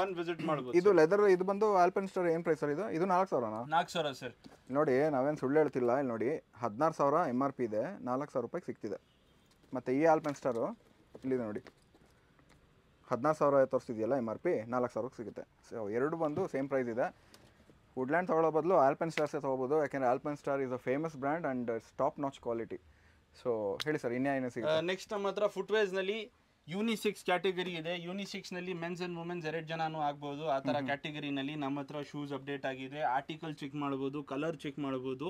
ಬಂದು ವಿಸಿಟ್ ಮಾಡಬಹುದು. ಇದು ಲೆದರ್ ಇದು ಬಂದು ಆಲ್ಪೈನ್ ಸ್ಟಾರ್ ಏನು ಪ್ರೈಸ್ ಸರ್? ಇದು 4000ನಾ? 4000 ಸರ್. ನೋಡಿ ನಾವೇನು ಸುಳ್ಳು ಹೇಳ್ತಿಲ್ಲ. ಇಲ್ಲಿ ನೋಡಿ 16000 MRP ಇದೆ, 4000 ರೂಪಾಯಿಗೆ ಸಿಗ್ತಿದೆ. ಮತ್ತು ಈ ಆಲ್ಪೈನ್ ಸ್ಟಾರು ಇಲ್ಲಿದೆ ನೋಡಿ, 14000 ತೋರಿಸ್ತಿದೆಯಲ್ಲ MRP, 4000ಕ್ಕೆ ಸಿಗುತ್ತೆ. ಸೊ ಎರಡು ಬಂದು ಸೇಮ್ ಪ್ರೈಸ್ ಇದೆ. ವುಡ್ಲ್ಯಾಂಡ್ ತೊಗೊಳ್ಳೋ ಬದಲು ಆಲ್ಪೈನ್ ಸ್ಟಾರ್ಸೇ ತೊಗೋಬೋದು, ಯಾಕೆಂದರೆ alpine star is a famous brand and top notch quality. So ಹೇಳಿ ಸರ್, ಇನ್ನೇನು ಸಿಗುತ್ತೆ? ನೆಕ್ಸ್ಟ್ ನಮ್ಮ ಹತ್ರ ಫುಟ್ವೇರ್ಸ್ನಲ್ಲಿ ಯೂನಿಸೆಕ್ಸ್ ಕ್ಯಾಟಗರಿ ಇದೆ. ಯೂನಿಸೆಕ್ಸ್ನಲ್ಲಿ ಮೆನ್ಸ್ ಆ್ಯಂಡ್ ವುಮೆನ್ಸ್ 2 ಜನನೂ ಆಗ್ಬೋದು. ಆ ಥರ ಕ್ಯಾಟಗರಿನಲ್ಲಿ ನಮ್ಮ ಹತ್ರ ಶೂಸ್ ಅಪ್ಡೇಟ್ ಆಗಿದೆ. ಆರ್ಟಿಕಲ್ ಚೆಕ್ ಮಾಡ್ಬೋದು, ಕಲರ್ ಚೆಕ್ ಮಾಡ್ಬೋದು.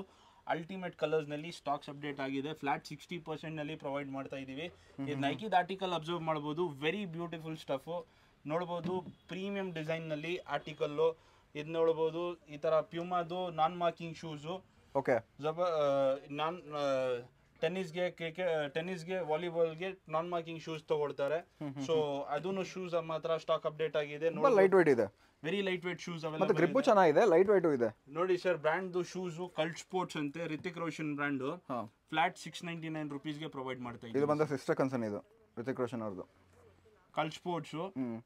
ಅಲ್ಟಿಮೇಟ್ ಕಲರ್ಸ್ನಲ್ಲಿ ಸ್ಟಾಕ್ಸ್ ಅಪ್ಡೇಟ್ ಆಗಿದೆ. ಫ್ಲಾಟ್ 60%ನಲ್ಲಿ ಪ್ರೊವೈಡ್ ಮಾಡ್ತಾ ಇದ್ದೀವಿ. ಇದು ನೈಕಿದ ಆರ್ಟಿಕಲ್ ಅಬ್ಸರ್ವ್ ಮಾಡ್ಬೋದು. ವೆರಿ ಬ್ಯೂಟಿಫುಲ್ ಸ್ಟಫು ನೋಡ್ಬೋದು. ಪ್ರೀಮಿಯಂ ಡಿಸೈನ್ನಲ್ಲಿ ಆರ್ಟಿಕಲ್ಲು ಇದು ನೋಡ್ಬೋದು. ಈ ಥರ ಪ್ಯೂಮಾದು ನಾನ್ ಮಾರ್ಕಿಂಗ್ ಶೂಸು. ಓಕೆ. ಟೆನ್ನಿಸ್ಗೆ ವಾಲಿಬಾಲ್ಗೆ ನಾನ್ ಮಾರ್ಕಿಂಗ್ ಶೂಸ್ ತಗೊಳ್ತಾರೆ. ಸೊ ಅದೂನು ಶೂಸ್ ಮಾತ್ರ ಸ್ಟಾಕ್ ಅಪ್ಡೇಟ್ ಆಗಿದೆ. ಲೈಟ್ ವೇಟ್ ಇದೆ, ವೆರಿ ಲೈಟ್ ವೇಟ್ ಶೂಸ್ ಮತ್ತೆ ಗ್ರಿಪ್ಪು ಚೆನ್ನಾಗಿದೆ, ಲೈಟ್ ವೇಟ್ ಇದೆ. ನೋಡಿ sir, brand shoes cult sports ಅಂತೆ, ರಿತಿಕ್ ರೋಷನ್ ಬ್ರ್ಯಾಂಡ್. ಫ್ಲಾಟ್ 699 ರುಪೀಸ್ಗೆ ಪ್ರೊವೈಡ್ ಮಾಡ್ತಾ ಇದೆ. ಇದು ಬಂದ ಸಿಸ್ಟರ್ ಕನ್ಸರ್ನ್, ಇದು ರಿತಿಕ್ ರೋಷನ್ ಅವ್ರದ್ದು ಕಲ್ಟ್ ಸ್ಪೋರ್ಟ್ಸ್.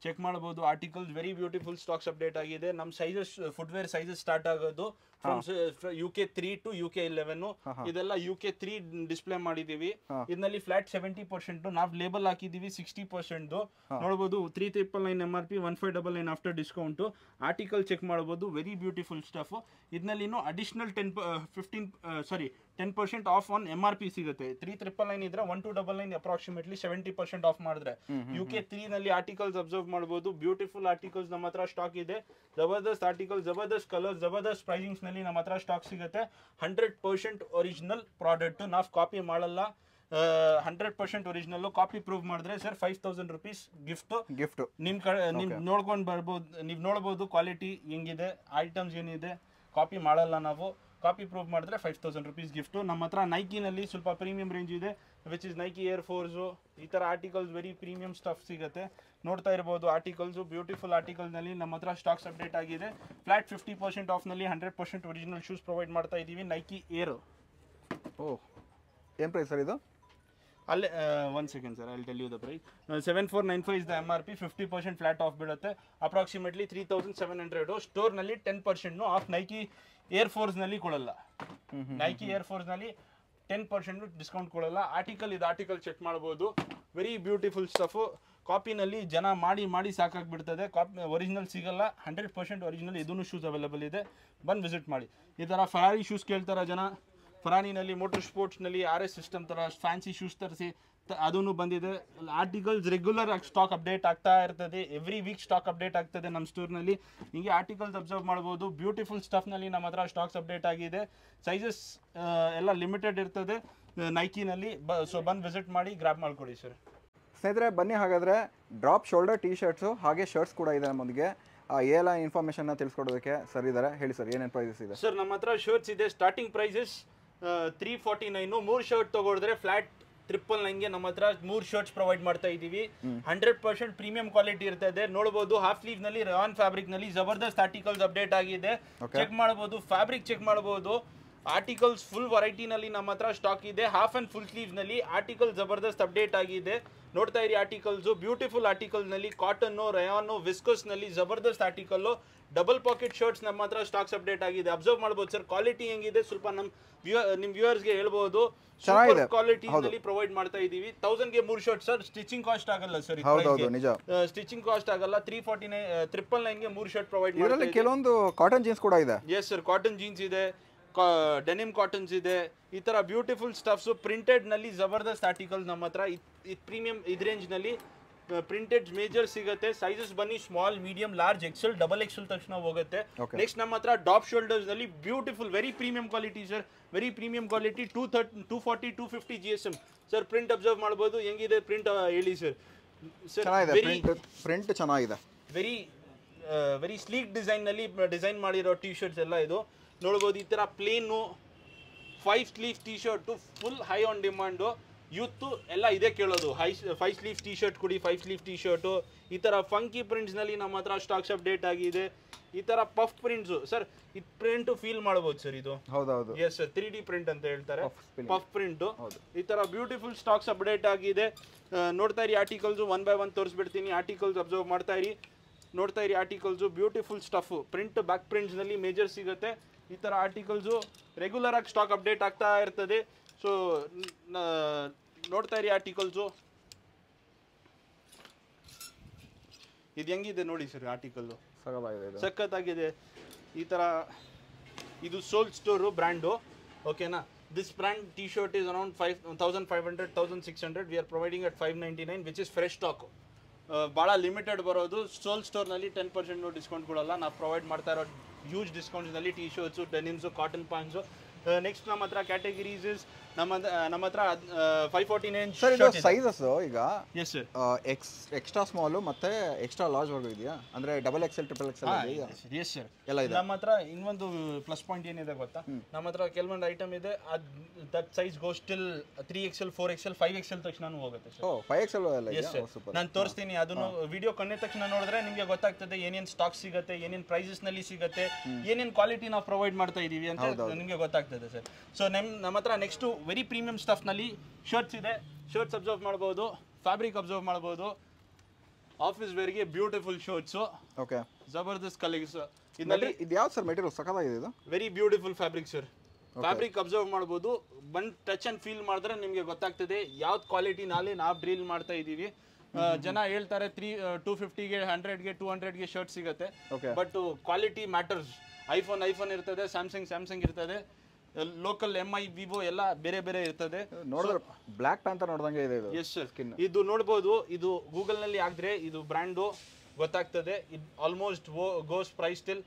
ಚೆಕ್ ಮಾಡಬಹುದು. Articles very beautiful stocks update ಆಗಿದೆ. ನಮ್ಮ ಸೈಜಸ್, ಫುಟ್ವೇರ್ ಸೈಜಸ್ ಸ್ಟಾರ್ಟ್ ಆಗೋದು ಫ್ರಮ್ UK 3 to UK 11. ಇದೆಲ್ಲ UK 3 ಡಿಸ್ಪ್ಲೇ ಮಾಡಿದೀವಿ. ಇದರಲ್ಲಿ ಫ್ಲಾಟ್ 70%, ನಾವು ಲೇಬಲ್ ಹಾಕಿದೀವಿ 60%. ನೋಡಬಹುದು. 3999 MRP, 1599 after discount. Article check ಮಾಡಬಹುದು. Very beautiful stuff. ಇದರಲ್ಲಿ ಅಡಿಷನಲ್ 10% ಆಫ್ ಆನ್ MRP ಸಿಗುತ್ತೆ. 3999 ಇದ್ರೆ 1299 ಅಪ್ರಾಕ್ಸಿಮೇಟ್ಲಿ 70% ಆಫ್ ಮಾಡಿದ್ರೆ. UK 3 ನಲ್ಲಿ ಆರ್ಟಿಕಲ್ಸ್ ಅಬ್ಸರ್ವ್ ಮಾಡಬಹುದು. ಬ್ಯೂಟಿಫುಲ್ ಆರ್ಟಿಕಲ್ಸ್ ನಮ್ಮ ಹತ್ರ ಸ್ಟಾಕ್ ಇದೆ. ಜಬರ್ದಸ್ತ್ ಆರ್ಟಿಕಲ್, ಜಬರ್ದಸ್ತ್ ಕಲರ್, ಜಬರ್ದಸ್ತ್ ಪ್ರೈಸಿಂಗ್ಸ್ ನಲ್ಲಿ ನಮ್ಮ ಹತ್ರ ಸ್ಟಾಕ್ ಸಿಗುತ್ತೆ. 100% ಒರಿಜಿನಲ್ ಪ್ರಾಡಕ್ಟ್, ನಾವು ಕಾಪಿ ಮಾಡಲ್ಲ. 100% ಒರಿಜಿನಲ್. ಕಾಪಿ ಪ್ರೂವ್ ಮಾಡಿದ್ರೆ ಸರ್ 5000 ರುಪೀಸ್ ಗಿಫ್ಟ್. ನಿಮ್ ನೋಡ್ಕೊಂಡು ಬರ್ಬೋದು. ನೀವು ನೋಡ್ಬೋದು ಕ್ವಾಲಿಟಿ ಹೆಂಗಿದೆ, ಐಟಮ್ಸ್ ಏನಿದೆ. ಕಾಪಿ ಮಾಡಲ್ಲ ನಾವು. ಕಾಪಿ ಪ್ರೂವ್ ಮಾಡಿದ್ರೆ 5000 ರುಪೀಸ್ ಗಿಫ್ಟು. ನಮ್ಮ ಹತ್ರ ನೈಕಿನಲ್ಲಿ ಸ್ವಲ್ಪ ಪ್ರೀಮಿಯಂ ರೇಂಜ್ ಇದೆ, which is Nike air force. ಈ ಥರ ಆರ್ಟಿಕಲ್ಸ್ ವೆರಿ ಪ್ರೀಮಿಯಂ ಸ್ಟಫ್ ಸಿಗುತ್ತೆ. ನೋಡ್ತಾ ಇರ್ಬೋದು ಆರ್ಟಿಕಲ್ಸು. ಬ್ಯೂಟಿಫುಲ್ ಆರ್ಟಿಕಲ್ನಲ್ಲಿ ನಮ್ಮ ಹತ್ರ ಸ್ಟಾಕ್ಸ್ ಅಪ್ಡೇಟ್ ಆಗಿದೆ. ಫ್ಲಾಟ್ 50% ಆಫ್ನಲ್ಲಿ 100% ಒರಿಜಿನಲ್ ಶೂಸ್ ಪ್ರೊವೈಡ್ ಮಾಡ್ತಾ ಇದ್ದೀವಿ. Nike air. ಓಹ್, ಏನು ಪ್ರೈಸ್ ಸರ್ ಇದು? ಅಲ್ಲೇ one second sir, I will tell you the price. 7495 is the MRP. 50% flat off ಬೀಳುತ್ತೆ. ಅಪ್ರಾಕ್ಸಿಮೇಟ್ಲಿ 3700. ಸ್ಟೋರ್ನಲ್ಲಿ 10% ಆಫ್. ನೈಕಿ ಏರ್ ಫೋರ್ಸ್ನಲ್ಲಿ ಕೊಡಲ್ಲ. ನೈಕಿ ಏರ್ ಫೋರ್ಸ್ನಲ್ಲಿ 10% ಡಿಸ್ಕೌಂಟ್ ಕೊಡಲ್ಲ. ಆರ್ಟಿಕಲ್ ಇದು, ಆರ್ಟಿಕಲ್ ಚೆಕ್ ಮಾಡ್ಬೋದು. Very beautiful stuff. ಕಾಪಿನಲ್ಲಿ ಜನ ಮಾಡಿ ಸಾಕಾಗ್ಬಿಡ್ತದೆ. ಕಾಪಿ ಒರಿಜಿನಲ್ ಸಿಗಲ್ಲ. 100% ಒರಿಜಿನಲ್. ಇದೂ ಶೂಸ್ ಅವೈಲೇಬಲ್ ಇದೆ, ಬಂದು ವಿಸಿಟ್ ಮಾಡಿ. ಈ ಥರ ಫರಾರಿ ಶೂಸ್ ಕೇಳ್ತಾರ ಜನ. ಫರಾನಿನಲ್ಲಿ, ಮೋಟರ್ ಸ್ಪೋರ್ಟ್ಸ್ನಲ್ಲಿ RS ಸಿಸ್ಟಮ್ ಥರ ಫ್ಯಾನ್ಸಿ ಶೂಸ್ ತರಿಸಿ ಅದೂ ಬಂದಿದೆ. ಆರ್ಟಿಕಲ್ಸ್ ರೆಗ್ಯುಲರ್ ಆಗಿ ಸ್ಟಾಕ್ ಅಪ್ಡೇಟ್ ಆಗ್ತಾ ಇರ್ತದೆ. ಎವ್ರಿ ವೀಕ್ ಸ್ಟಾಕ್ ಅಪ್ಡೇಟ್ ಆಗ್ತದೆ ನಮ್ಮ ಸ್ಟೋರ್ನಲ್ಲಿ. ಹೀಗೆ ಆರ್ಟಿಕಲ್ಸ್ ಅಬ್ಸರ್ವ್ ಮಾಡ್ಬೋದು. ಬ್ಯೂಟಿಫುಲ್ ಸ್ಟಫ್ನಲ್ಲಿ ನಮ್ಮ ಹತ್ರ ಸ್ಟಾಕ್ಸ್ ಅಪ್ಡೇಟ್ ಆಗಿದೆ. ಸೈಜಸ್ ಎಲ್ಲ ಲಿಮಿಟೆಡ್ ಇರ್ತದೆ ನೈಕಿನಲ್ಲಿ. ಸೊ ಬಂದು ವಿಸಿಟ್ ಮಾಡಿ, ಗ್ರ್ಯಾಬ್ ಮಾಡ್ಕೊಳ್ಳಿ ಸರ್. ಸ್ನೇಹಿತರೆ ಬನ್ನಿ, ಹಾಗಾದರೆ ಡ್ರಾಪ್ ಶೋಲ್ಡರ್ ಟೀ ಶರ್ಟ್ಸು ಹಾಗೆ ಶರ್ಟ್ಸ್ ಕೂಡ ಇದೆ ನಮ್ಮೊಂದಿಗೆ. ಎಲ್ಲ ಇನ್ಫಾರ್ಮೇಷನ್ನ ತಿಳಿಸ್ಕೊಡೋದಕ್ಕೆ ಸರ್ ಇದ್ದಾರೆ. ಹೇಳಿ ಸರ್, ಏನೇನು ಪ್ರೈಸಸ್ ಇದೆ? ಸರ್ ನಮ್ಮ ಹತ್ರ ಶರ್ಟ್ಸ್ ಇದೆ. Starting prices 349. 3 ಶರ್ಟ್ ತಗೊಳಿದ್ರೆ ಫ್ಲಾಟ್ 999ಗೆ ನಮ್ಮ ಹತ್ರ 3 ಶರ್ಟ್ಸ್ ಪ್ರೊವೈಡ್ ಮಾಡ್ತಾ ಇದ್ದೀವಿ. 100% ಪ್ರೀಮಿಯಂ ಕ್ವಾಲಿಟಿ ಇರ್ತದೆ. ನೋಡಬಹುದು ಹಾಫ್ ಸ್ಲೀವ್ ನಲ್ಲಿ ರಾನ್ ಫ್ಯಾಬ್ರಿಕ್ ನಲ್ಲಿ ಜಬರ್ದಸ್ತ್ ಆರ್ಟಿಕಲ್ಸ್ ಅಪ್ಡೇಟ್ ಆಗಿದೆ. ಚೆಕ್ ಮಾಡಬಹುದು, ಫ್ಯಾಬ್ರಿಕ್ ಚೆಕ್ ಮಾಡಬಹುದು. ಆರ್ಟಿಕಲ್ಸ್ ಫುಲ್ ವೆರೈಟಿನಲ್ಲಿ ನಮ್ಮ ಹತ್ರ ಸ್ಟಾಕ್ ಇದೆ. ಹಾಫ್ ಅಂಡ್ ಫುಲ್ ಸ್ಲೀವ್ಸ್ ನಲ್ಲಿ ಆರ್ಟಿಕಲ್ ಜಬರ್ದಸ್ತ್ ಅಪ್ಡೇಟ್ ಆಗಿದೆ. ನೋಡ್ತಾ ಇರಿ ಆರ್ಟಿಕಲ್ಸ್, ಬ್ಯೂಟಿಫುಲ್ ಆರ್ಟಿಕಲ್ ನಲ್ಲಿ ಕಾಟನ್, ರಯಾನ್, ವಿಸ್ಕೋಸ್ ನಲ್ಲಿ ಜಬರ್ದಸ್ತ್ ಆರ್ಟಿಕಲ್. ಡಬಲ್ ಪಾಕೆಟ್ ಶರ್ಟ್ಸ್ ನಮ್ಮ ಹತ್ರ ಸ್ಟಾಕ್ಸ್ ಅಪ್ಡೇಟ್ ಆಗಿದೆ. ಅಬ್ಸರ್ವ್ ಮಾಡಬಹುದು ಸರ್, ಕ್ವಾಲಿಟಿ ಹೆಂಗಿದೆ ಸ್ವಲ್ಪ ನಿಮ್ ವ್ಯೂವರ್ಸ್ ಗೆ ಹೇಳ್ಬಹುದು. ಕ್ವಾಲಿಟಿ ನಲ್ಲಿ ಪ್ರೊವೈಡ್ ಮಾಡ್ತಾ ಇದೀವಿ. 1000 ಗೆ 3 ಶರ್ಟ್ ಸರ್, ಸ್ಟಿಚಿಂಗ್ ಕಾಸ್ಟ್ ಆಗಲ್ಲ ಸರ್. ಸ್ಟಿಚಿಂಗ್ ಕಾಸ್ಟ್ ಆಗಲ್ಲ. 349 ಗೆ 3 ಶರ್ಟ್ ಪ್ರೊವೈಡ್ ಮಾಡ್ತಾ ಇದೀವಿ. ಕೆಲವೊಂದು ಕಾಟನ್ ಜೀನ್ಸ್ ಕೂಡ ಇದೆ. ಎಸ್ ಸರ್, ಕಾಟನ್ ಜೀನ್ಸ್ ಇದೆ, ಡೆನಿಮ್ ಕಾಟನ್ಸ್ ಇದೆ. ಈ ತರ ಬ್ಯೂಟಿಫುಲ್ ಸ್ಟಫ್ಸ್ ಪ್ರಿಂಟೆಡ್ ನಲ್ಲಿ ಜಬರ್ದಸ್ತ್ ಆರ್ಟಿಕಲ್ ನಮ್ಮ ಹತ್ರ. ಪ್ರೀಮಿಯಂ ಇದ್ ರೇಂಜ್ ನಲ್ಲಿ ಪ್ರಿಂಟೆಡ್ ಮೇಜರ್ ಸಿಗುತ್ತೆ. ಸೈಜಸ್ ಬನ್ನಿ small, medium, large, XL, double XL ತಕ್ಷಣ ಹೋಗುತ್ತೆ. ನೆಕ್ಸ್ಟ್ ನಮ್ಮ ಹತ್ರ ಟಾಪ್ ಶೋಲ್ಡರ್ಸ್ ನಲ್ಲಿ beautiful very premium quality sir, very premium quality. 240 250 GSM sir. Print observe ಮಾಡಬಹುದು, ಹೆಂಗಿದೆ ಪ್ರಿಂಟ್ ಹೇಳಿ ಸರ್. ಪ್ರಿಂಟ್ ಚೆನ್ನಾಗಿದೆ. ವೆರಿ ಸ್ಲೀಕ್ ಡಿಸೈನ್ ನಲ್ಲಿ ಡಿಸೈನ್ ಮಾಡಿರೋ ಟಿ ಶರ್ಟ್ಸ್ ಎಲ್ಲ ಇದು ನೋಡಬಹುದು. ಈ ತರ plain 5 sleeve T shirt full high on demand. Youth ಎಲ್ಲ ಇದೇ ಕೇಳೋದು, 5 ಸ್ಲೀವ್ ಟಿ ಶರ್ಟ್ ಕೊಡಿ, 5 ಸ್ಲೀವ್ ಟಿ ಶರ್ಟು. ಈ ತರ ಫಂಕಿ ಪ್ರಿಂಟ್ಸ್ ನಲ್ಲಿ ನಮ್ಮ ಹತ್ರ ಸ್ಟಾಕ್ಸ್ ಅಪ್ಡೇಟ್ ಆಗಿದೆ. ಈ ತರ ಪಫ್ ಪ್ರಿಂಟ್ಸ್ ಸರ್, ಈ ಪ್ರಿಂಟ್ ಫೀಲ್ ಮಾಡಬಹುದು ಸರ್. ಇದು ಹೌದೌದು, ಎಸ್ ಸರ್, 3D ಪ್ರಿಂಟ್ ಅಂತ ಹೇಳ್ತಾರೆ, ಪಫ್ ಪ್ರಿಂಟ್. ಈ ತರ ಬ್ಯೂಟಿಫುಲ್ ಸ್ಟಾಕ್ಸ್ ಅಪ್ಡೇಟ್ ಆಗಿದೆ. ನೋಡ್ತಾ ಇರಿ ಆರ್ಟಿಕಲ್ಸ್, 1 by 1 ತೋರಿಸ್ಬಿಡ್ತೀನಿ. ಆರ್ಟಿಕಲ್ಸ್ ಅಬ್ಸರ್ವ್ ಮಾಡ್ತಾ ಇರಿ, ನೋಡ್ತಾ ಇರಿ articles. Beautiful stuff print, back prints ನಲ್ಲಿ ಮೇಜರ್ ಸಿಗುತ್ತೆ. ಈ ತರ ಆರ್ಟಿಕಲ್ಸ್ ರೆಗ್ಯುಲರ್ ಆಗಿ ಸ್ಟಾಕ್ ಅಪ್ಡೇಟ್ ಆಗ್ತಾ ಇರ್ತದೆ. ಸೊ ನೋಡ್ತಾ ಇರಿ ಆರ್ಟಿಕಲ್ಸು. ಇದು ಹೆಂಗಿದೆ ನೋಡಿ ಸರ್ ಆರ್ಟಿಕಲ್, ಸಖತ್ತಾಗಿದೆ. ಈ ತರ ಇದು ಸೋಲ್ ಸ್ಟೋರು ಬ್ರ್ಯಾಂಡು, ಓಕೆನಾ. This brand T shirt is around 1500 1600. V are providing at 599 which is fresh stock. ಭಾಳ ಲಿಮಿಟೆಡ್ ಬರೋದು. ಸೋಲ್ ಸ್ಟೋರ್ನಲ್ಲಿ 10% ಡಿಸ್ಕೌಂಟ್ ಕೊಡಲ್ಲ. ನಾವು ಪ್ರೊವೈಡ್ ಮಾಡ್ತಾ ಇರೋ ಹ್ಯೂಜ್ ಡಿಸ್ಕೌಂಟ್ಸ್ನಲ್ಲಿ T shirts, denims, cotton pants. Next ನಮ್ಮ ಹತ್ರ ಕ್ಯಾಟಗರೀಸ್ ನಮ್ಮ ಹತ್ರ 549 ಸೈಜಸ್. ಈಗ ಎಸ್ ಸರ್, ಎಕ್ಸ್ಟ್ರಾ ಸ್ಮಾಲ್ ಮತ್ತೆ ಎಕ್ಸ್ಟ್ರಾ ಲಾರ್ಜ್ ವರ್ಗು ಇದೆಯಾ? ಅಂದ್ರೆ double XL, triple XL yes sir ಎಲ್ಲ ಇದೆ. ನಮ್ಮ ಹತ್ರ ಇನ್ನೊಂದು ಪ್ಲಸ್ ಪಾಯಿಂಟ್ ಏನಿದೆ ಗೊತ್ತಾ, ನಮ್ಮ ಹತ್ರ ಕೆಲವೊಂದು ಐಟಮ್ ಇದೆ that size go still 3XL 4XL 5XL ತಕ್ಷಣ ಹೋಗುತ್ತೆ ಸರ್. 5XL ನಾನು ತೋರಿಸ್ತೀನಿ. ಅದನ್ನು ವಿಡಿಯೋ ಕಣ್ಣಿದ ತಕ್ಷಣ ನೋಡಿದ್ರೆ ನಿಮಗೆ ಗೊತ್ತಾಗ್ತದೆ ಏನೇನು ಸ್ಟಾಕ್ ಸಿಗುತ್ತೆ, ಏನೇನು ಪ್ರೈಸಸ್ ನಲ್ಲಿ ಸಿಗುತ್ತೆ, ಏನೇನು ಕ್ವಾಲಿಟಿ ನಾವು ಪ್ರೊವೈಡ್ ಮಾಡ್ತಾ ಇದೀವಿ ಅಂತ ನಿಮಗೆ ಗೊತ್ತಾಗ್ತದೆ ಸರ್. ಸೊ ನಮ್ಮ ಹತ್ರ ನೆಕ್ಸ್ಟ್ ವೆರಿ ಪ್ರೀಮಿಯಂ ಸ್ಟಫ್ ನಲ್ಲಿ ಶರ್ಟ್ಸ್ ಇದೆ. ಶರ್ಟ್ಸ್ ಅಬ್ಸರ್ವ್ ಮಾಡಬಹುದು, ಫ್ಯಾಬ್ರಿಕ್ ಅಬ್ಸರ್ವ್ ಮಾಡಬಹುದು. ಆಫೀಸ್ ವೇರ್ಗೆ ಬ್ಯೂಟಿಫುಲ್ ಶರ್ಟ್ಸ್, ಓಕೆ, ಜಬರ್ದಸ್ತ್ ಕಲರ್ಸ್. ಇದು ಯಾವ ಸರ್ ಮೆಟೀರಿಯಲ್? ಸಖತ್ತಾಗಿದೆ ಇದು, very beautiful fabric sir. Fabric observe ಮಾಡಬಹುದು, ಬಂದು ಟಚ್ ಅಂಡ್ ಫೀಲ್ ಮಾಡಿದ್ರೆ ನಿಮಗೆ ಗೊತ್ತಾಗ್ತದೆ ಯಾವ್ದು ಕ್ವಾಲಿಟಿ ನಾವು ಡ್ರೀಲ್ ಮಾಡ್ತಾ ಇದೀವಿ. ಜನ ಹೇಳ್ತಾರೆ 250ಗೆ 100ಗೆ 200ಗೆ ಶರ್ಟ್ ಸಿಗುತ್ತೆ, ಬಟ್ ಕ್ವಾಲಿಟಿ ಮ್ಯಾಟರ್ಸ್. ಐಫೋನ್ ಇರ್ತದೆ, ಸ್ಯಾಮ್ಸಂಗ್ ಇರ್ತದೆ, ಲೋಕಲ್ MI, ವಿವೋ ಎಲ್ಲ ಬೇರೆ ಬೇರೆ ಇರ್ತದೆ. ನೋಡಿದ್ರೆ ಬ್ಲಾಕ್ ಪ್ಯಾಂಥರ್ ನೋಡ್ದಂಗೆ ಇದೆ ಇದು. ಎಸ್ ಸರ್, ಇದು ನೋಡ್ಬೋದು. ಇದು ಗೂಗಲ್ ನಲ್ಲಿ ಹಾಕಿದ್ರೆ ಇದು ಬ್ರ್ಯಾಂಡು ಗೊತ್ತಾಗ್ತದೆ. ಇದು ಆಲ್ಮೋಸ್ಟ್ ಗೋಸ್ ಪ್ರೈಸ್ ಟಿಲ್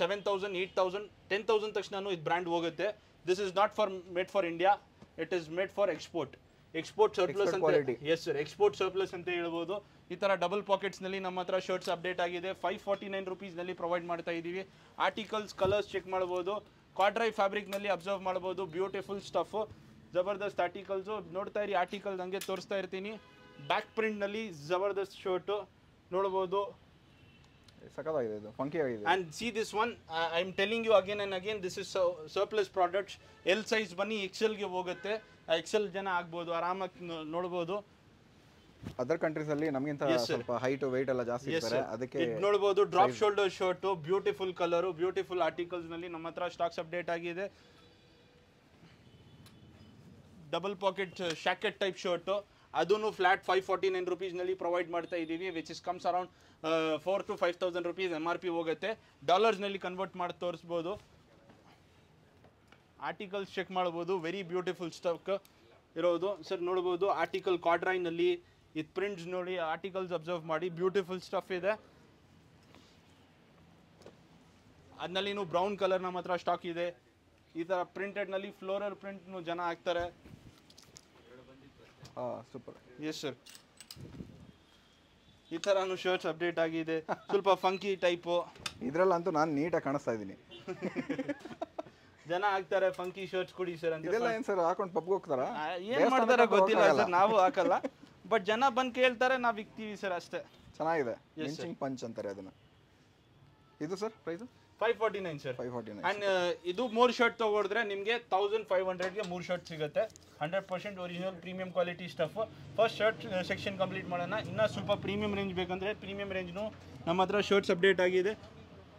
7000 8000 10,000 ತಕ್ಷಣ ಇದು ಬ್ರ್ಯಾಂಡ್ ಹೋಗುತ್ತೆ. This is not made for India, it is made for export surplus ಅಂತ. ಎಸ್ ಸರ್, ಎಕ್ಸ್ಪೋರ್ಟ್ ಸರ್ಪ್ಲಸ್ ಅಂತ ಹೇಳ್ಬೋದು. ಈ ತರ ಡಬಲ್ ಪಾಕೆಟ್ಸ್ ನಲ್ಲಿ ನಮ್ಮ ಹತ್ರ ಶರ್ಟ್ಸ್ ಅಪ್ಡೇಟ್ ಆಗಿದೆ. 549 rupees ನಲ್ಲಿ ಪ್ರೊವೈಡ್ ಮಾಡ್ತಾ ಇದೀವಿ. ಆರ್ಟಿಕಲ್ಸ್ ಕಲರ್ಸ್ ಚೆಕ್ ಮಾಡಬಹುದು. ಕ್ವಾಡ್ರೈ ಫ್ಯಾಬ್ರಿಕ್ ನಲ್ಲಿ ಅಬ್ಸರ್ವ್ ಮಾಡಬಹುದು. ಬ್ಯೂಟಿಫುಲ್ ಸ್ಟಫ್, ಜಬರ್ದಸ್ತ್ ಆರ್ಟಿಕಲ್ಸ್. ನೋಡ್ತಾ ಇರಿ ಆರ್ಟಿಕಲ್ ಹಂಗೆ ತೋರಿಸ್ತಾ ಇರ್ತೀನಿ. ಬ್ಯಾಕ್ ಪ್ರಿಂಟ್ ನಲ್ಲಿ ಜಬರ್ದಸ್ತ್ ಶರ್ಟ್ ನೋಡಬಹುದು, ಸಖತ್ತಾಗಿದೆ ಇದು, ಫಂಕಿ ಆಗಿದೆ. And see this one, I am telling you again and again, this is surplus products. L size ಬನ್ನಿ XL ಗೆ ಹೋಗುತ್ತೆ. XL ಜನ ಆಗ್ಬೋದು, ಆರಾಮಾಗಿ ನೋಡಬಹುದು. ಅದರ್ ಕಂಟ್ರೀಸ್ ಅಲ್ಲಿ ನಮಗಿಂತ ಸ್ವಲ್ಪ ಹೈಟ್ weight ಎಲ್ಲ ಜಾಸ್ತಿ ಇರ್ತಾರೆ, ಅದಕ್ಕೆ ನೋಡಬಹುದು. Drop shoulder shirt, beautiful colour, beautiful articles ನಲ್ಲಿ ನಮ್ಮ ಹತ್ರ ಸ್ಟಾಕ್ಸ್ ಅಪ್ಡೇಟ್ ಆಗಿದೆ. Double pocket shacket type shirt, ಅದನ್ನು ಫ್ಲಾಟ್ 549 rupees ನಲ್ಲಿ ಪ್ರೊವೈಡ್ ಮಾಡ್ತಾ ಇದೀವಿ. Which is comes around 4,000 to 5,000 rupees MRP ಹೋಗುತ್ತೆ. ಡಾಲರ್ಸ್ ನಲ್ಲಿ ಕನ್ವರ್ಟ್ ಮಾಡಿ ತೋರಿಸ್ಬೋದು. ಆರ್ಟಿಕಲ್ಸ್ ಚೆಕ್ ಮಾಡಬಹುದು, ವೆರಿ ಬ್ಯೂಟಿಫುಲ್ ಸ್ಟಾಕ್ ಇರೋದು ಸರ್. ನೋಡಬಹುದು ಆರ್ಟಿಕಲ್ ಕ್ವಾಡ್ರೈ ನಲ್ಲಿ ಇದು ಪ್ರಿಂಟ್ಸ್ ನೋಡಿ, ಆರ್ಟಿಕಲ್ಸ್ ಅಬ್ಸರ್ವ್ ಮಾಡಿ, ಬ್ಯೂಟಿಫುಲ್ ಸ್ಟಫ್ ಇದೆ. ಅದ್ನಲ್ಲಿ ಬ್ರೌನ್ ಕಲರ್ ನಮ್ಮ ಹತ್ರ ಸ್ಟಾಕ್ ಇದೆ. ಈ ತರ ಪ್ರಿಂಟೆಡ್ ನಲ್ಲಿ ಫ್ಲೋರಲ್ ಪ್ರಿಂಟ್ ಜನ ಹಾಕ್ತಾರೆ. ಸೂಪರ್. ಎಸ್ ಸರ್, ಈ ತರಾನು ಶರ್ಟ್ಸ್ ಅಪ್ಡೇಟ್ ಆಗಿದೆ. ಸ್ವಲ್ಪ ಫಂಕಿ ಟೈಪು. ಇದ್ರಲ್ಲಂತೂ ನಾನು ನೀಟಾಗಿ ಕಾಣಿಸ್ತಾ ಇದ್ದೀನಿ. ಜನ ಹಾಕ್ತಾರೆ ಫಂಕಿ ಶರ್ಟ್ಸ್ ಕೊಡಿ ಸರ್ ಅಂತ. ಇದೆಲ್ಲ ಏನ್ ಸರ್ ಹಾಕೊಂಡು ಪಬ್ಗೆ ಹೋಗ್ತಾರಾ? ಏನ್ ಮಾಡ್ತಾರೆ ಗೊತ್ತಿಲ್ಲ ಸರ್, ನಾವು ಹಾಕಲ್ಲ. ಬಟ್ ಜನ ಬಂದು ಕೇಳ್ತಾರೆ, ನಾವು ಇಕ್ತೀವಿ ಸರ್ ಅಷ್ಟೇ. ಚೆನ್ನಾಗಿದೆ, ಮಿಂಚಿಂಗ್ ಪಂಚ್ ಅಂತಾರೆ ಅದನ್ನ. ಇದು ಸರ್ ಪ್ರೈಸ್ 549 ಸರ್ 549. ಅಂಡ್ ಇದು 3 ಶರ್ಟ್ ತಗೊಂಡ್ರೆ ನಿಮಗೆ 1500ಗೆ 3 ಶರ್ಟ್ ಸಿಗುತ್ತೆ. 100% original premium quality stuff. First shirt section complete ಮಾಡೋಣ. ಇನ್ನು ಸ್ವಲ್ಪ ಪ್ರೀಮಿಯಂ ರೇಂಜ್ ಬೇಕಂದ್ರೆ ಪ್ರೀಮಿಯಂ ರೇಂಜ್ನು ನಮ್ಮ ಹತ್ರ ಶರ್ಟ್ಸ್ ಅಪ್ಡೇಟ್ ಆಗಿದೆ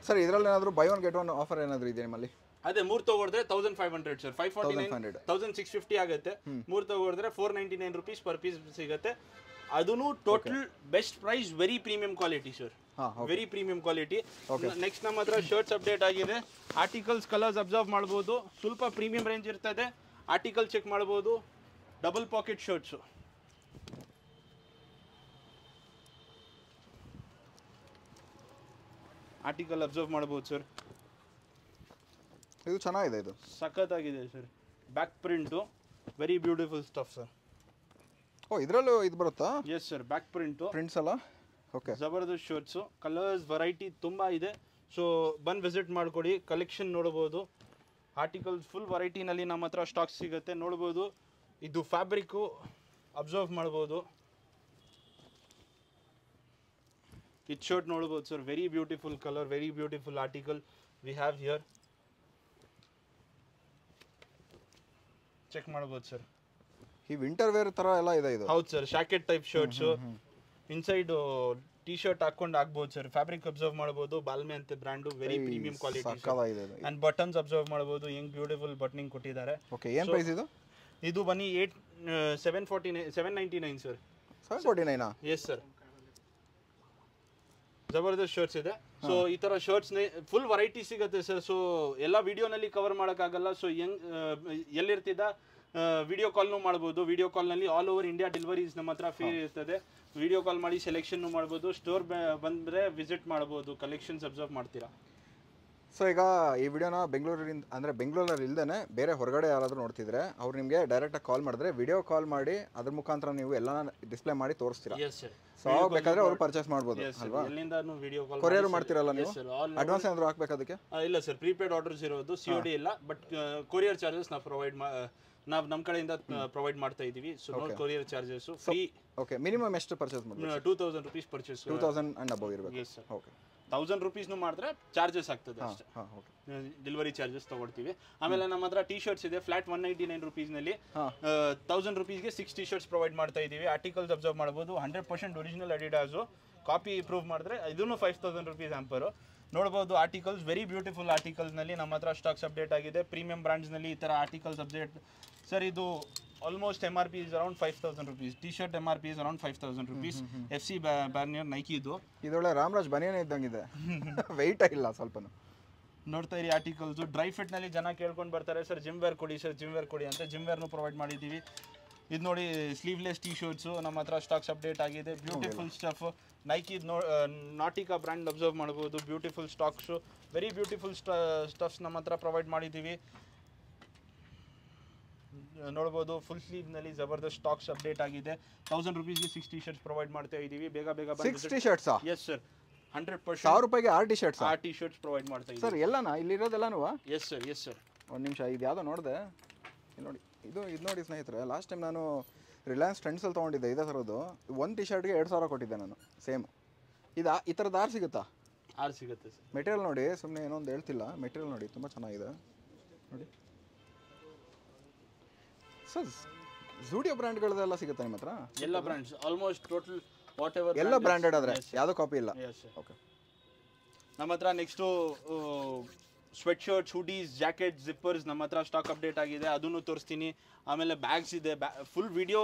ಸರ್. ಇದರಲ್ಲಿ ಏನಾದರೂ by one get one offer ಏನಾದರೂ ಇದೆ ನಿಮ್ಮಲ್ಲಿ? ಅದೇ 3 ತಗೊಂಡ್ರೆ 1500 ಸರ್. 549 1650 ಆಗುತ್ತೆ. 3 ತಗೊಂಡ್ರೆ 499 rupees ಪರ್ ಪೀಸ್ ಸಿಗುತ್ತೆ. ಅದೂ total best price, very premium quality sir. Very premium quality. Next ನಮ್ಮ ಹತ್ರ ಶರ್ಟ್ಸ್ ಅಪ್ಡೇಟ್ ಆಗಿದೆ. ಆರ್ಟಿಕಲ್ಸ್ ಕಲರ್ಸ್ ಅಬ್ಸರ್ವ್ ಮಾಡ್ಬೋದು. ಸ್ವಲ್ಪ ಪ್ರೀಮಿಯಂ ರೇಂಜ್ ಇರ್ತದೆ. ಆರ್ಟಿಕಲ್ ಚೆಕ್ ಮಾಡ್ಬೋದು. Double pocket shirts. Article observe ಮಾಡ್ಬೋದು ಸರ್. ಇದು ಚೆನ್ನಾಗಿದೆ, ಇದು ಸಖತ್ತಾಗಿದೆ sir. Back print very beautiful stuff sir. Oh, ಇದರಲ್ಲೂ ಇದು ಬರುತ್ತಾ? Yes sir, back print prints ಅಲ್ಲ. ಓಕೆ, ಜಬರ್ದಸ್ತ್ ಶರ್ಟ್ಸು. ಕಲರ್ಸ್ ವೆರೈಟಿ ತುಂಬ ಇದೆ. ಸೊ ಬಂದು ವಿಸಿಟ್ ಮಾಡಿಕೊಡಿ, ಕಲೆಕ್ಷನ್ ನೋಡ್ಬೋದು. ಆರ್ಟಿಕಲ್ಸ್ ಫುಲ್ ವೆರೈಟಿನಲ್ಲಿ ನಮ್ಮ ಹತ್ರ ಸ್ಟಾಕ್ ಸಿಗುತ್ತೆ, ನೋಡ್ಬೋದು. ಇದು ಫ್ಯಾಬ್ರಿಕ್ಕು ಅಬ್ಸರ್ವ್ ಮಾಡ್ಬೋದು. ಇದು ಶರ್ಟ್ ನೋಡ್ಬೋದು sir. Very beautiful colour, very beautiful article we have here. Check ಮಾಡ್ಬೋದು ಸರ್. ಈ ವಿಂಟರ್ ವೇರ್ ತರ ಎಲ್ಲ ಇದೆ ಇದು. ಹೌದು sir, shacket type shirts. Inside T shirt ಹಾಕೊಂಡು ಆಗ್ಬೋದು ಸರ್. ಫ್ಯಾಬ್ರಿಕ್ ಅಬ್ಸರ್ವ್ ಮಾಡ್ಬೋದು. ಬಾಲ್ಮೆ ಅಂತ brand, very premium quality. And buttons observe ಮಾಡ್ಬೋದು. ಹೆಂಗ್ ಬ್ಯೂಟಿಫುಲ್ ಬಟನಿಂಗ್ ಕೊಟ್ಟಿದ್ದಾರೆ. ಓಕೆ, ಏನು ಪ್ರೈಸ್ ಇದು? ಇದು ಬನ್ನಿ 799 ಸರ್. 749? Yes sir. ಜಬರ್ದಸ್ತ್ ಶರ್ಟ್ಸ್ ಇದೆ. ಸೊ ಈ ತರ ಶರ್ಟ್ಸ್ ಫುಲ್ ವೆರೈಟಿ ಸಿಗುತ್ತೆ ಸರ್. ಸೊ ಎಲ್ಲ ವಿಡಿಯೋನಲ್ಲಿ ಕವರ್ ಮಾಡೋಕ್ಕಾಗಲ್ಲ. ಸೊ ಎಲ್ಲಿರ್ತಿದ್ದ ವಿಡಿಯೋ ಕಾಲ್ನು ಮಾಡ್ಬೋದು. ವಿಡಿಯೋ ಕಾಲ್ನಲ್ಲಿ ಆಲ್ ಓವರ್ ಇಂಡಿಯಾ ಡೆಲಿವರೀಸ್ ನಮ್ಮ ಹತ್ರ ಫ್ರೀ ಇರ್ತದೆ. ವಿಡಿಯೋ ಕಾಲ್ ಮಾಡಿ ಸೆಲೆಕ್ಷನ್ ಮಾಡ್ಬೋದು. ಸ್ಟೋರ್ ಬಂದರೆ ವಿಸಿಟ್ ಮಾಡ್ಬೋದು. ಕಲೆಕ್ಷನ್ಸ್ ಅಬ್ಸರ್ವ್ ಮಾಡ್ತೀರಾ. ಸೊ ಈಗ ಈ ವಿಡಿಯೋನ ಬೆಂಗಳೂರಿಂದ ಅಂದರೆ ಬೆಂಗಳೂರಲ್ಲಿ ಇಲ್ದೇ ಬೇರೆ ಹೊರಗಡೆ ಯಾರಾದರೂ ನೋಡ್ತಿದ್ರೆ ಅವ್ರು ನಿಮಗೆ ಡೈರೆಕ್ಟಾಗಿ ಕಾಲ್ ಮಾಡಿದ್ರೆ ವಿಡಿಯೋ ಕಾಲ್ ಮಾಡಿ ಅದ್ರ ಮುಖಾಂತರ ನೀವು ಎಲ್ಲ ಡಿಸ್ಪ್ಲೇ ಮಾಡಿ ತೋರಿಸ್ತೀರಾ. ಸೊ ಬೇಕಾದ್ರೆ ಅವರು ಪರ್ಚೇಸ್ ಮಾಡ್ಬೋದು ಅಲ್ವಾ? ಎಲ್ಲಿಂದಾನು ವಿಡಿಯೋ ಕಾಲ್ ಕೊರಿಯರ್ ಮಾಡ್ತೀರಲ್ಲ ನೀವು? ಅಡ್ವಾನ್ಸ್ ಏನಾದರೂ ಹಾಕ್ಬೇಕು ಅದಕ್ಕೆ? ಇಲ್ಲ ಸರ್, ಪ್ರೀಪೇಡ್ ಆರ್ಡರ್ಸ್ ಇರೋದು, COD ಇಲ್ಲ. ಬಟ್ ಕೊರಿಯರ್ ಚಾರ್ಜಸ್ ನಾವು ನಮ್ಮ ಕಡೆಯಿಂದ ಪ್ರೊವೈಡ್ ಮಾಡ್ತಾ ಇದ್ದೀವಿ. So courier charges free. Okay, minimum ಎಷ್ಟು ಪರ್ಚೇಸ್ ಮಾಡ್ಬೋದು? 2000 rupees ಪರ್ಚೇಸ್. 2000 ಅಂಡ್ ಅಬೌವ್ ಇರಬೇಕು. S sir. ಓಕೆ, 1000 rupeesನು ಮಾಡಿದ್ರೆ ಚಾರ್ಜಸ್ ಆಗ್ತದೆ ಅಷ್ಟೇ. ಡೆಲಿವರಿ ಚಾರ್ಜಸ್ ತಗೊಳ್ತೀವಿ. ಆಮೇಲೆ ನಮ್ಮ ಹತ್ರ ಟಿ ಶರ್ಟ್ಸ್ ಇದೆ. ಫ್ಲಾಟ್ 199 rupeesನಲ್ಲಿ 1000 rupeesಗೆ 6 ಟಿ ಶರ್ಟ್ಸ್ ಪ್ರೊವೈಡ್ ಮಾಡ್ತಾ ಇದ್ದೀವಿ. ಆರ್ಟಿಕಲ್ಸ್ ಅಬ್ಸರ್ವ್ ಮಾಡ್ಬೋದು. 100% ಒರಿಜಿನಲ್ ಅಡಿಡಾಸು. ಕಾಪಿ ಪ್ರೂವ್ ಮಾಡಿದ್ರೆ ಇದೂ 5000 rupees ಆಂಪರು. ನೋಡ್ಬೋದು ಆರ್ಟಿಕಲ್ಸ್, ವೆರಿ ಬ್ಯೂಟಿಫುಲ್ ಆರ್ಟಿಕಲ್ಸ್ನಲ್ಲಿ ನಮ್ಮ ಹತ್ರ ಸ್ಟಾಕ್ಸ್ ಅಪ್ಡೇಟ್ ಆಗಿದೆ. ಪ್ರೀಮಿಯಂ ಬ್ರ್ಯಾಂಡ್ಸ್ನಲ್ಲಿ ಈ ಥರ ಆರ್ಟಿಕಲ್ಸ್ ಅಪ್ಡೇಟ್ ಸರ್. ಇದು almost MRP is around 5000 rupees. T shirt MRP is around 5000 rupees. FC ಬ್ಯಾರ್ನಿಯರ್ ನೈಕಿ ಇದು. ಇದೊಳ್ಳೆ ರಾಮರಾಜ್ ಬನಿಯನ್ ಇದ್ದಂಗಿದೆ. ವೆಯ್ಟ್ ಇಲ್ಲ ಸ್ವಲ್ಪನು. ನೋಡ್ತಾ ಇರಿ ಆರ್ಟಿಕಲ್ಸು. ಡ್ರೈ ಫಿಟ್ನಲ್ಲಿ ಜನ ಕೇಳ್ಕೊಂಡು ಬರ್ತಾರೆ ಸರ್, ಜಿಮ್ ವೇರ್ ಕೊಡಿ ಸರ್, ಜಿಮ್ ವೇರ್ ಕೊಡಿ ಅಂತ. ಜಿಮ್ ವೇರ್ನು ಪ್ರೊವೈಡ್ ಮಾಡಿದ್ದೀವಿ. ಇದು ನೋಡಿ ಸ್ಲೀವ್ಲೆಸ್ ಟಿ ಶರ್ಟ್ಸು ನಮ್ಮ ಹತ್ರ ಸ್ಟಾಕ್ಸ್ ಅಪ್ಡೇಟ್ ಆಗಿದೆ. Beautiful stuff. Nike Nautica brand observe ಮಾಡ್ಬೋದು. Beautiful stocks, very beautiful stuffs ನಮ್ಮ ಹತ್ರ ಪ್ರೊವೈಡ್ ಮಾಡಿದ್ದೀವಿ. ನೋಡ್ಬೋದು ಫುಲ್ ಸ್ಲೀವ್ನಲ್ಲಿ ಜಬರ್ದಸ್ತ್ ಸ್ಟಾಕ್ಸ್ ಅಪ್ಡೇಟ್ ಆಗಿದೆ. 1000 rupeesಗೆ 6 ಟಿ ಶರ್ಟ್ಸ್ ಪ್ರೊವೈಡ್ ಮಾಡ್ತಾ ಇದ್ದೀವಿ. ಬೇಗ 6 ಟಿ ಶರ್ಟ್ಸಾ? Yes sir, 100%. 1000 ರೂಪಾಯಿಗೆ 6 T shirts? 6 T shirts provide ಮಾಡ್ತಾ ಇದ್ದೀವಿ ಸರ್. ಎಲ್ಲನಾ ಇಲ್ಲಿರೋದೆಲ್ಲನೂ? Yes sir, yes sir. ಒಂದು ನಿಮಿಷ, ಇದು ಯಾವುದೋ ನೋಡಿದೆ. ಇಲ್ಲಿ ನೋಡಿ, ಇದು ನೋಡಿ ಸ್ನೇಹಿತರೆ, ಲಾಸ್ಟ್ ಟೈಮ್ ನಾನು ರಿಲಯನ್ಸ್ ಟ್ರೆಂಡ್ಸಲ್ಲಿ ತೊಗೊಂಡಿದ್ದೆ ಇದೇ ಥರದ್ದು. ಒಂದು ಟಿ ಶರ್ಟ್ಗೆ 2000 ಕೊಟ್ಟಿದ್ದೆ ನಾನು. ಸೇಮ್ ಇದು ಈ ಥರದ್ದು 6 ಸಿಗುತ್ತಾ? 6 ಸಿಗುತ್ತೆ ಸರ್. ಮೆಟೀರಿಯಲ್ ನೋಡಿ, ಸುಮ್ಮನೆ ಏನೋ ಒಂದು ಹೇಳ್ತಿಲ್ಲ. ಮೆಟೀರಿಯಲ್ ನೋಡಿ, ತುಂಬ ಚೆನ್ನಾಗಿದೆ ನೋಡಿ ಸರ್. ಝೂಡಿಯೋ ಬ್ರ್ಯಾಂಡ್ಗಳದೆಲ್ಲ ಸಿಗುತ್ತೆ ನಿಮ್ಮ ಹತ್ರ? ಎಲ್ಲ brands almost total what ever ಎಲ್ಲ ಬ್ರ್ಯಾಂಡೆಡ್ ಆದರೆ ಯಾವುದೋ ಕಾಪಿ ಇಲ್ಲ. ಓಕೆ, ನಮ್ಮ ಹತ್ರ next sweat shirts, hoodies, jacket, ಜಿಪ್ಪರ್ಸ್ ನಮ್ಮ ಹತ್ರ ಸ್ಟಾಕ್ ಅಪ್ಡೇಟ್ ಆಗಿದೆ. ಅದನ್ನು ತೋರಿಸ್ತೀನಿ. ಆಮೇಲೆ ಬ್ಯಾಗ್ಸ್ ಇದೆ. ಫುಲ್ ವಿಡಿಯೋ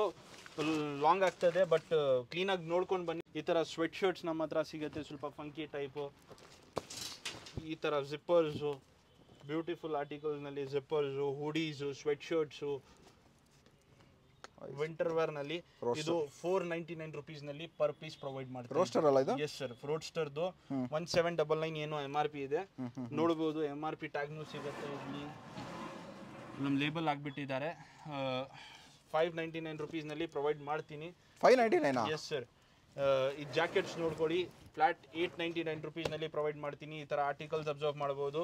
ಲಾಂಗ್ ಆಗ್ತದೆ, ಬಟ್ ಕ್ಲೀನಾಗಿ ನೋಡ್ಕೊಂಡು ಬನ್ನಿ. ಈ ಥರ ಸ್ವೆಟ್ ಶರ್ಟ್ಸ್ ನಮ್ಮ ಹತ್ರ ಸಿಗುತ್ತೆ, ಸ್ವಲ್ಪ ಫಂಕಿ ಟೈಪು. ಈ ಥರ ಜಿಪ್ಪರ್ಸು, ಬ್ಯೂಟಿಫುಲ್ ಆರ್ಟಿಕಲ್ಸ್ನಲ್ಲಿ zippers, hoodies, sweat shirts, winter wear ನಲ್ಲಿ. ಇದು 499 rupeesನಲ್ಲಿ ಪರ್ ಪೀಸ್ ಪ್ರೊವೈಡ್ ಮಾಡ್ತೀವಿ. ರೋಸ್ಟರ್ ಅಲ್ಲ ಇದು? ಎಸ್ ಸರ್, ರೋಸ್ಟರ್ದು 1799 ಏನೋ MRP ಇದೆ. ನೋಡಬಹುದು. MRP ಟ್ಯಾಗ್ನು ಸಿಗುತ್ತೆ. ಇಲ್ಲಿ ನಮ್ಮ ಲೇಬಲ್ ಆಗಿಬಿಟ್ಟಿದ್ದಾರೆ. 599 rupeesನಲ್ಲಿ ಪ್ರೊವೈಡ್ ಮಾಡ್ತೀನಿ. 599? Yes sir. ಈ ಜಾಕೆಟ್ಸ್ ನೋಡ್ಕೊಳ್ಳಿ, ಫ್ಲಾಟ್ 899 rupeesನಲ್ಲಿ ಪ್ರೊವೈಡ್ ಮಾಡ್ತೀನಿ. ಈ ಥರ ಆರ್ಟಿಕಲ್ಸ್ ಅಬ್ಸರ್ವ್ ಮಾಡ್ಬೋದು.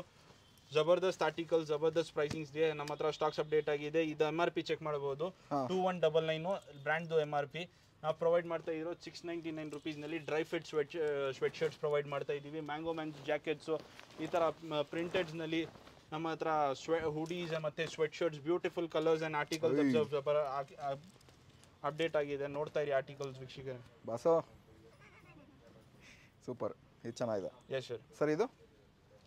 ಜಬರ್ದಸ್ತ್ ಆರ್ಟಿಕಲ್, ಜಬರ್ದಸ್ತ್ ಪ್ರೈಸಿಂಗ್ಸ್ ಇದೆ. ನಮ್ಮ ಹತ್ರ ಸ್ಟಾಕ್ಸ್ ಅಪ್ಡೇಟ್ ಆಗಿದೆ. ಇದು MRP ಚೆಕ್ ಮಾಡಬಹುದು. 2199 ಬ್ರ್ಯಾಂಡ್ದು MRP. ನಾವು ಪ್ರೊವೈಡ್ ಮಾಡ್ತಾ ಇರೋ 699 ರುಪೀಸ್ನಲ್ಲಿ dry fit sweat shirts provide ಮಾಡ್ತಾ ಇದ್ದೀವಿ. ಮ್ಯಾಂಗೋ ಮ್ಯಾನ್ ಜಾಕೆಟ್ಸು ಈ ಥರ ಪ್ರಿಂಟೆಡ್ಸ್ನಲ್ಲಿ ನಮ್ಮ ಹತ್ರ ಹುಡೀಸ್ ಮತ್ತು sweat shirts beautiful colours and articles update ಆಗಿದೆ. ನೋಡ್ತಾ ಇರಿ ಆರ್ಟಿಕಲ್ಸ್ ವೀಕ್ಷಕರೇ. ಬಾಸೋ ಸೂಪರ್, ಇದು ಚೆನ್ನಾಗಿದೆ. Yes sir. ಸರ್ ಇದು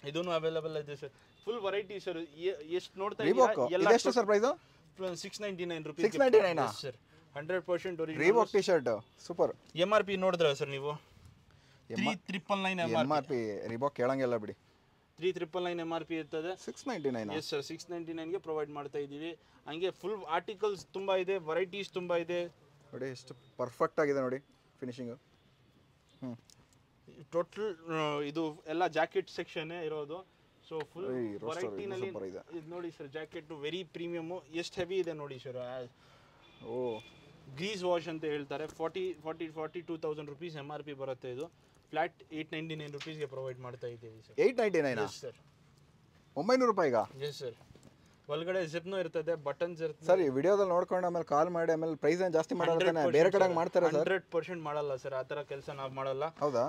ಇದೂ ಅವೈಲೇಬಲ್ ಇದೆ ಸರ್. Full variety sir. ಎಷ್ಟು ನೋಡ್ತಾ ರೀಬಾಕ್ ಇದ್ದೀರಾ ಎಲ್ಲ ಇದೆಷ್ಟು sir price? 699 rupees. 699 sir 100% original Reebok T shirt super. MRP ನೋಡಿದ್ರ ಸರ್ ನೀವು? 3999 MRP ರೀಬಾಕ್ ಕೇಳಂಗಿಲ್ಲ ಬಿಡಿ. 3999 MRP ಇರ್ತದೆ. 699 ಎಸ್ ಸರ್ 699 ಗೆ ಪ್ರೊವೈಡ್ ಮಾಡ್ತಾ ಇದ್ದೀವಿ. ಹಂಗೆ ಫುಲ್ ಆರ್ಟಿಕಲ್ಸ್ ತುಂಬಾ ಇದೆ, ವೆರೈಟೀಸ್ ತುಂಬಾ ಇದೆ. ನೋಡಿ ಎಷ್ಟು ಪರ್ಫೆಕ್ಟ್ ಆಗಿದೆ ನೋಡಿ ಫಿನಿಶಿಂಗು. ಟೋಟಲ್ ಇದು ಎಲ್ಲ ಜಾಕೆಟ್ ಸೆಕ್ಷನ್ ಇರೋದು. ಸೊ ಫುಲ್ ವೆರೈಟಿನಲ್ಲಿ ಇದು ನೋಡಿ ಸರ್. Jacket very premium. ಎಷ್ಟು ಹೆವಿ ಇದೆ ನೋಡಿ ಸರ್. ಓ ಗ್ರೀಸ್ ವಾಶ್ ಅಂತ ಹೇಳ್ತಾರೆ. 42,000 ರುಪೀಸ್ MRP ಬರುತ್ತೆ. ಇದು ಫ್ಲಾಟ್ 899 ರುಪೀಸ್ಗೆ ಪ್ರೊವೈಡ್ ಮಾಡ್ತಾ ಇದ್ದೀವಿ ಸರ್. 899 ಸರ್ 900 ರೂಪಾಯಿಗ? Yes sir. ಒಳಗಡೆ ಜಿಪ್ನೂ ಇರ್ತದೆ, ಬಟನ್ಸ್ ಇರ್ತದೆ. ಸರ್ ಈ ವಿಡಿಯೋದಲ್ಲಿ ನೋಡ್ಕೊಂಡು ಆಮೇಲೆ ಕಾಲ್ ಮಾಡಿ ಆಮೇಲೆ ಪ್ರೈಸ್ ಏನು ಜಾಸ್ತಿ ಮಾಡಲ್ಲ, ಬೇರೆ ಕಡೆ ಮಾಡ್ತಾರೆ ಸರ್? 100% ಮಾಡಲ್ಲ ಸರ್. ಆ ಥರ ಕೆಲಸ ನಾವು ಮಾಡಲ್ಲ. ಹೌದಾ?